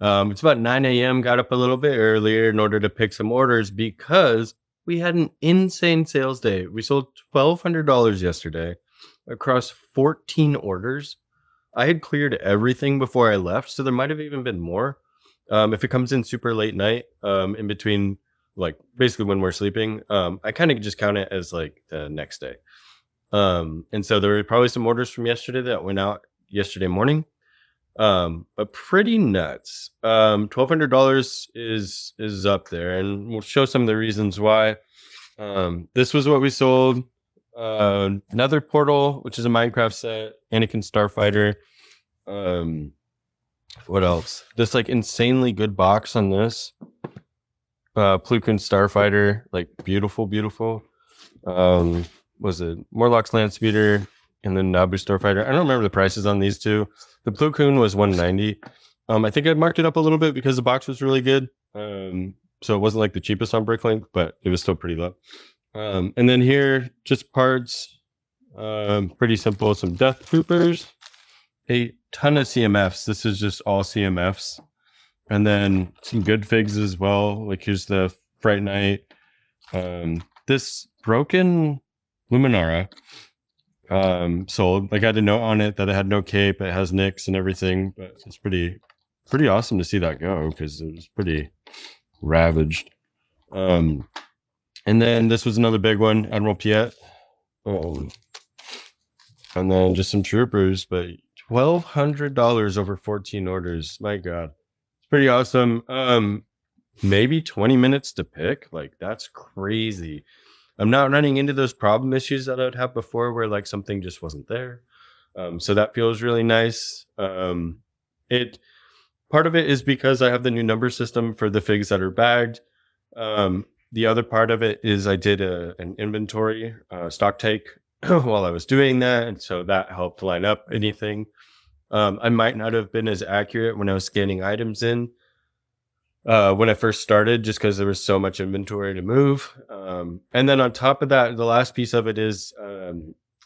It's about 9 a.m. Got up a little bit earlier in order to pick some orders because we had an insane sales day. We sold $1,200 yesterday across 14 orders. I had cleared everything before I left, so there might have even been more. If it comes in super late night, in between, like basically when we're sleeping, I kind of just count it as like the next day. And so there were probably some orders from yesterday that went out yesterday morning. But pretty nuts. $1,200 is up there, and we'll show some of the reasons why. This was what we sold. Another Portal, which is a Minecraft set, Anakin Starfighter. What else? This like insanely good box on this. Plo Koon Starfighter, like beautiful. Was it Morlock's Land Speeder and then Naboo Starfighter? I don't remember the prices on these two. The Plo Koon was $190. I think I marked it up a little bit because the box was really good. So it wasn't like the cheapest on Bricklink, but it was still pretty low. And then here, just parts. Pretty simple. Some Death Troopers. A ton of CMFs. This is just all CMFs. And then some good figs as well. Like here's the Fright Knight. This broken Luminara sold. Like I had a note on it that it had no cape. It has nicks and everything. But it's pretty awesome to see that go because it was pretty ravaged. And then this was another big one, Admiral Piet. And then just some troopers, but $1,200 over 14 orders. My God. It's pretty awesome. Maybe 20 minutes to pick. Like that's crazy. I'm not running into those problem issues that I would have before where like something just wasn't there. So that feels really nice. Part of it is because I have the new number system for the figs that are bagged. The other part of it is I did an inventory stock take while I was doing that. And so that helped line up anything. I might not have been as accurate when I was scanning items in when I first started, just because there was so much inventory to move. And then on top of that, the last piece of it is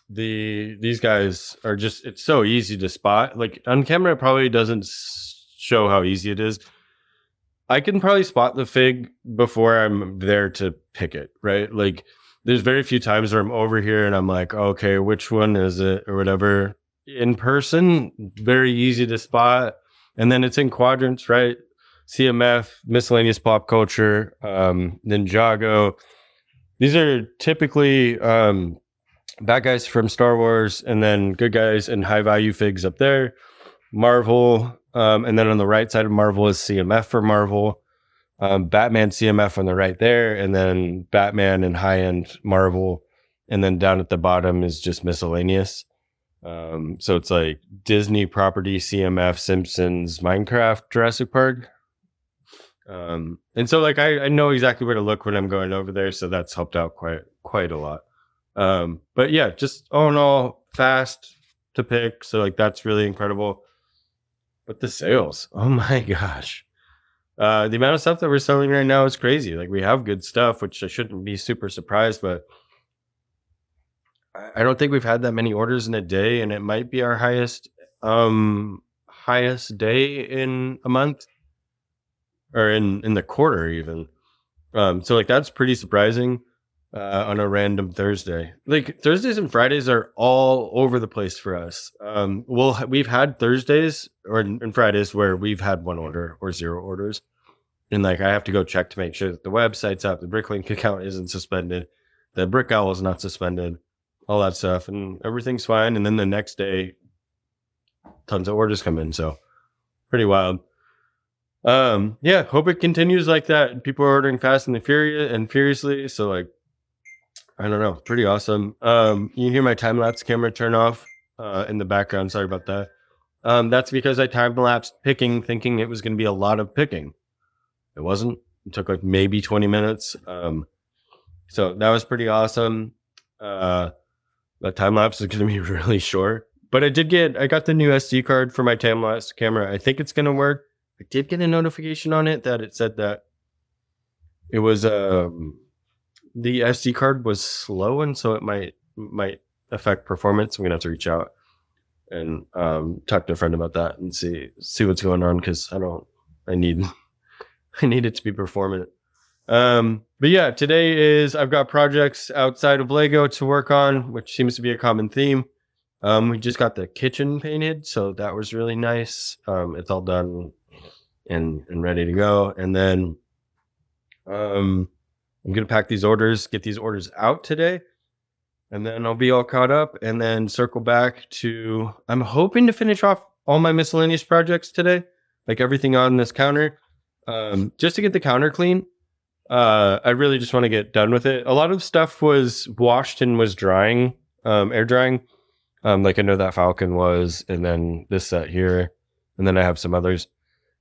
these guys are just, it's so easy to spot. Like on camera, it probably doesn't show how easy it is. I can probably spot the fig before I'm there to pick it, right? Like there's very few times where I'm over here and I'm like, okay, which one is it or whatever. In person, very easy to spot. And then it's in quadrants, right? CMF, miscellaneous pop culture, Ninjago. These are typically bad guys from Star Wars and then good guys and high value figs up there. Marvel, and then on the right side of Marvel is CMF for Marvel. Batman CMF on the right there, and then Batman and high-end Marvel. And then down at the bottom is just miscellaneous. So it's like Disney property, CMF, Simpsons, Minecraft, Jurassic Park. And so like I know exactly where to look when I'm going over there, so that's helped out quite a lot. But yeah, just all in all, fast to pick, so like that's really incredible. But the sales, oh my gosh. The amount of stuff that we're selling right now is crazy. Like we have good stuff, which I shouldn't be super surprised, but I don't think we've had that many orders in a day, and it might be our highest day in a month or in the quarter even. So like that's pretty surprising on a random Thursday. Like Thursdays and Fridays are all over the place for us. We've had Thursdays and Fridays where we've had one order or zero orders. And like I have to go check to make sure that the website's up, the Bricklink account isn't suspended, the Brick Owl is not suspended, all that stuff, and everything's fine. And then the next day, tons of orders come in. So pretty wild. Yeah, hope it continues like that. People are ordering fast and furiously. So like, I don't know, pretty awesome. You hear my time-lapse camera turn off in the background. Sorry about that. That's because I time-lapsed picking, thinking it was going to be a lot of picking. It wasn't. It took like maybe 20 minutes. So that was pretty awesome. The time-lapse is going to be really short. But I got the new SD card for my time-lapse camera. I think it's going to work. I did get a notification on it that it said that it was the SD card was slow, and so it might affect performance. I'm gonna have to reach out and talk to a friend about that and see what's going on, because I need I need it to be performant. But yeah, today is I've got projects outside of Lego to work on, which seems to be a common theme. We just got the kitchen painted, so that was really nice. It's all done and ready to go. And then I'm gonna pack these orders, get these orders out today, and then I'll be all caught up and then circle back to, I'm hoping to finish off all my miscellaneous projects today, like everything on this counter. Just to get the counter clean. I really just want to get done with it. A lot of stuff was washed and was drying, air drying. Like I know that Falcon was, and then this set here, and then I have some others.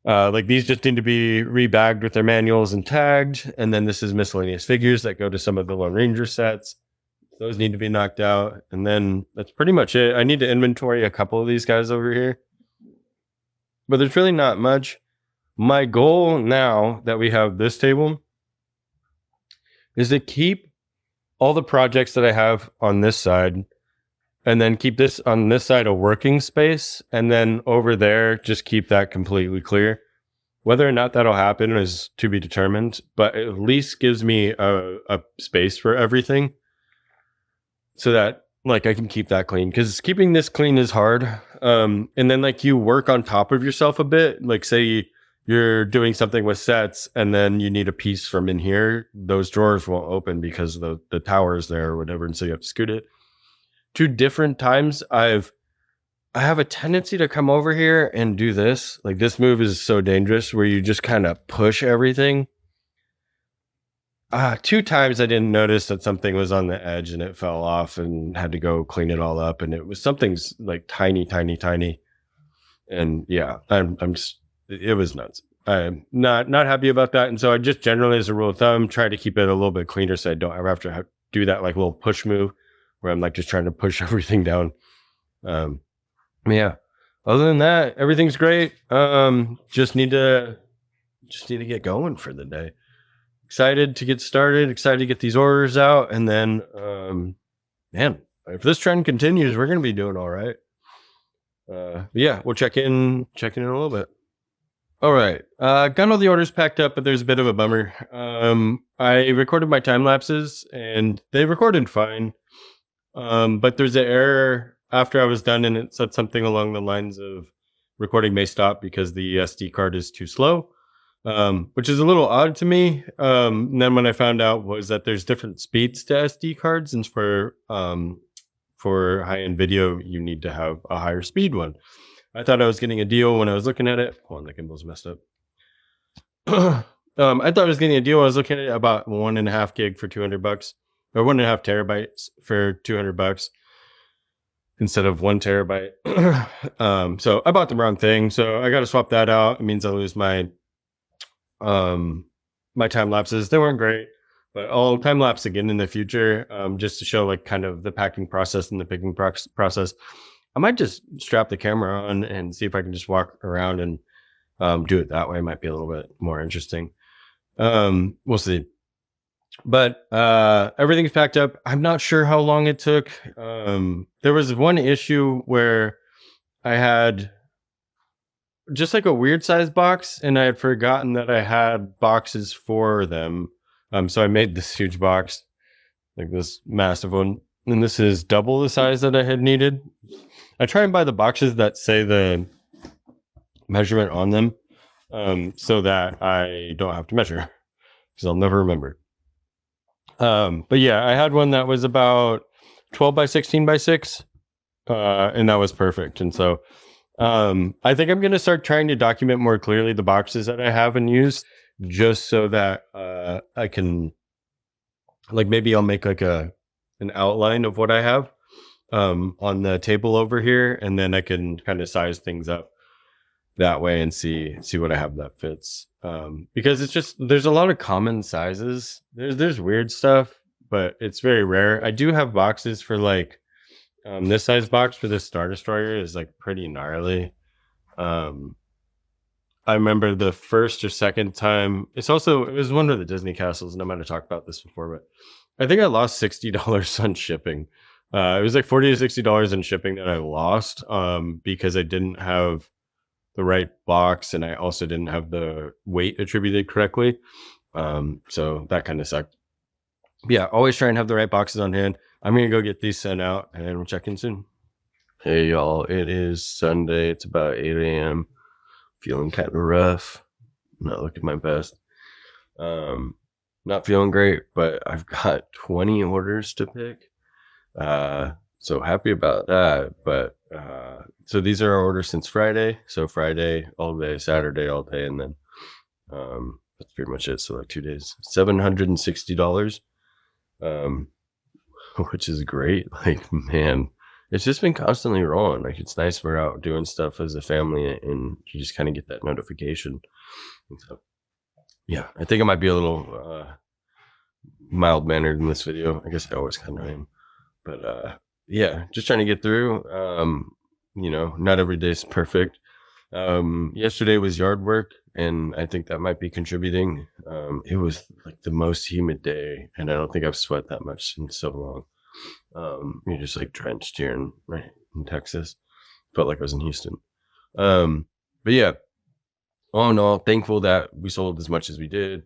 Like these just need to be rebagged with their manuals and tagged, and then this is miscellaneous figures that go to some of the Lone Ranger sets. Those need to be knocked out, and then that's pretty much it. I need to inventory a couple of these guys over here, but there's really not much. My goal now that we have this table is to keep all the projects that I have on this side, and then keep this on this side a working space, and then over there just keep that completely clear. Whether or not that'll happen is to be determined, but at least gives me a space for everything, so that like I can keep that clean, because keeping this clean is hard. And then like you work on top of yourself a bit, like say you're doing something with sets and then you need a piece from in here, those drawers won't open because the tower is there or whatever, and so you have to scoot it. Two different times I have a tendency to come over here and do this. Like this move is so dangerous where you just kind of push everything. Two times I didn't notice that something was on the edge and it fell off and had to go clean it all up. And it was something's like tiny, tiny, tiny. And yeah, I'm just, it was nuts. I'm not happy about that. And so I just generally, as a rule of thumb, try to keep it a little bit cleaner so I don't ever have to do that like little push move where I'm like just trying to push everything down. Um, yeah. Other than that, everything's great. Just need to get going for the day. Excited to get started, excited to get these orders out, and then man, if this trend continues, we're gonna be doing all right. Yeah, we'll check in a little bit. All right, got all the orders packed up, but there's a bit of a bummer. I recorded my time lapses and they recorded fine, but there's an error after I was done, and it said something along the lines of recording may stop because the SD card is too slow. Which is a little odd to me. And then when I found out was that there's different speeds to SD cards, and for high-end video, you need to have a higher speed one. I thought I was getting a deal when I was looking at it. Hold on, the gimbal's messed up. I thought I was getting a deal. I was looking at about 1.5 gig for $200, or 1.5 terabytes for $200 instead of 1 terabyte. So I bought the wrong thing. So I got to swap that out. It means I lose my time lapses. They weren't great, but I'll time lapse again in the future, just to show like kind of the packing process and the picking process. I might just strap the camera on and see if I can just walk around and do it that way. It might be a little bit more interesting. We'll see. But everything's packed up. I'm not sure how long it took. There was one issue where I had just like a weird size box, and I had forgotten that I had boxes for them. So I made this huge box, like this massive one, and this is double the size that I had needed. I try and buy the boxes that say the measurement on them, so that I don't have to measure, because I'll never remember. But yeah, I had one that was about 12 by 16 by 6, and that was perfect. And so I think I'm going to start trying to document more clearly the boxes that I have and use, just so that I can, like, maybe I'll make like an outline of what I have on the table over here, and then I can kind of size things up that way and see what I have that fits. Because it's just, there's a lot of common sizes. There's weird stuff, but it's very rare. I do have boxes for like this size box for this Star Destroyer is like pretty gnarly. I remember the first or second time. It was one of the Disney castles, and I might have talked about this before, but I think I lost $60 on shipping. It was like $40 to $60 in shipping that I lost because I didn't have the right box, and I also didn't have the weight attributed correctly. So that kind of sucked. Yeah, always try and have the right boxes on hand. I'm gonna go get these sent out, and we'll check in soon. Hey y'all, it is Sunday. It's about 8 a.m. Feeling kind of rough. Not looking my best. Not feeling great, but I've got 20 orders to pick. So happy about that. But so these are our orders since Friday. So Friday all day, Saturday all day, and then that's pretty much it. So like 2 days, $760. Which is great. Like, man, it's just been constantly rolling. Like, it's nice we're out doing stuff as a family, and you just kind of get that notification. And so, yeah, I think I might be a little mild mannered in this video. I guess I always kind of am, but yeah, just trying to get through. Not every day is perfect. Yesterday was yard work, and I think that might be contributing. It was like the most humid day, and I don't think I've sweat that much in so long. You're just like drenched here in Texas. Felt like I was in Houston. But yeah, all in all, thankful that we sold as much as we did.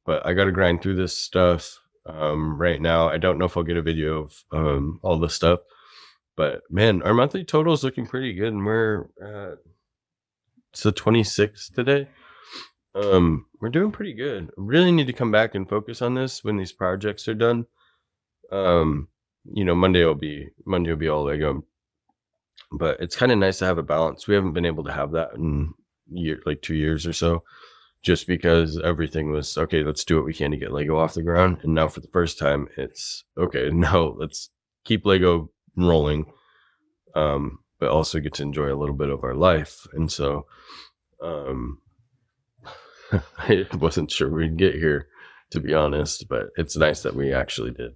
But I got to grind through this stuff. Right now, I don't know if I'll get a video of all the stuff, but man, our monthly total is looking pretty good, and it's the 26th today. We're doing pretty good. Really need to come back and focus on this when these projects are done. Monday will be all Lego, but it's kind of nice to have a balance. We haven't been able to have that in 2 years or so, just because everything was okay. Let's do what we can to get Lego off the ground, and now for the first time, it's okay. Now let's keep Lego rolling, but also get to enjoy a little bit of our life. And so, I wasn't sure we'd get here, to be honest, but it's nice that we actually did.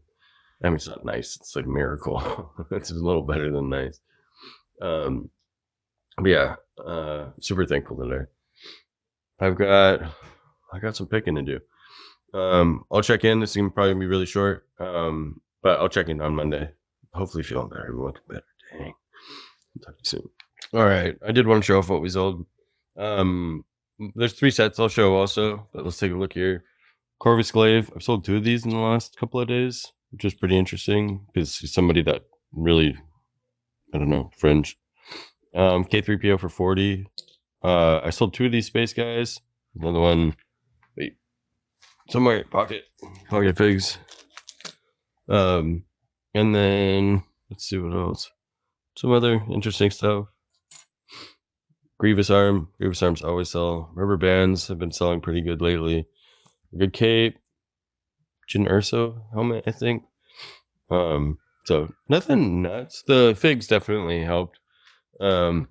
I mean, it's not nice. It's like a miracle. It's a little better than nice. But yeah, super thankful today. I got some picking to do. I'll check in. This is gonna probably be really short. But I'll check in on Monday. Hopefully feeling better. Everyone's better. Dang. I'll talk to you soon. All right. I did want to show off what we sold. There's 3 sets I'll show also, but let's take a look here. Corvus Glaive. I've sold 2 of these in the last couple of days, which is pretty interesting because he's somebody that really, I don't know, fringe. K3PO for 40. I sold 2 of these space guys. Another one, wait, somewhere pocket figs. And then let's see what else. Some other interesting stuff. Grievous Arms always sell. Rubber bands have been selling pretty good lately. A good cape. Jyn Erso helmet, I think. So nothing nuts. The figs definitely helped. But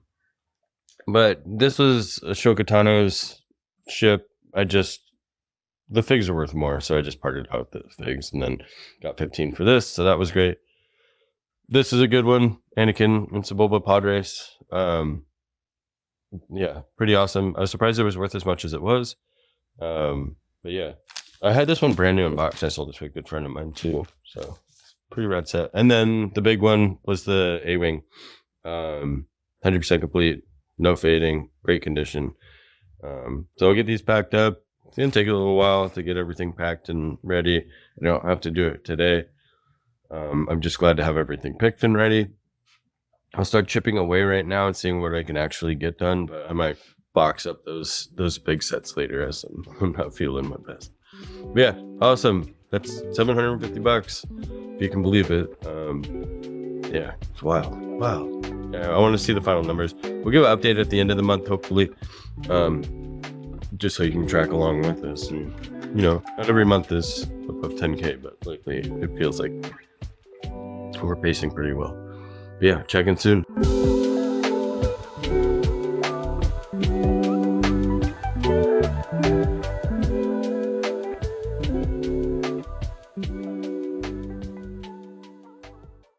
this was a Shokatano's ship. The figs are worth more, so I just parted out the figs and then got 15 for this, so that was great. This is a good one. Anakin and Sebulba pod race. Yeah, pretty awesome. I was surprised it was worth as much as it was. But yeah, I had this one brand new in box. I sold this to a good friend of mine too, so pretty rad set. And then the big one was the A-Wing. 100% complete, no fading, great condition. So I'll get these packed up. It's gonna take a little while to get everything packed and ready. I don't have to do it today. I'm just glad to have everything picked and ready. I'll start chipping away right now and seeing what I can actually get done, but I might box up those big sets later as I'm not feeling my best. But yeah, awesome. That's $750 if you can believe it. Yeah, it's wild. Wow. Yeah, I want to see the final numbers. We'll give an update at the end of the month, hopefully, just so you can track along with us. And not every month is above 10K, but lately it feels like we're pacing pretty well. But yeah, check in soon.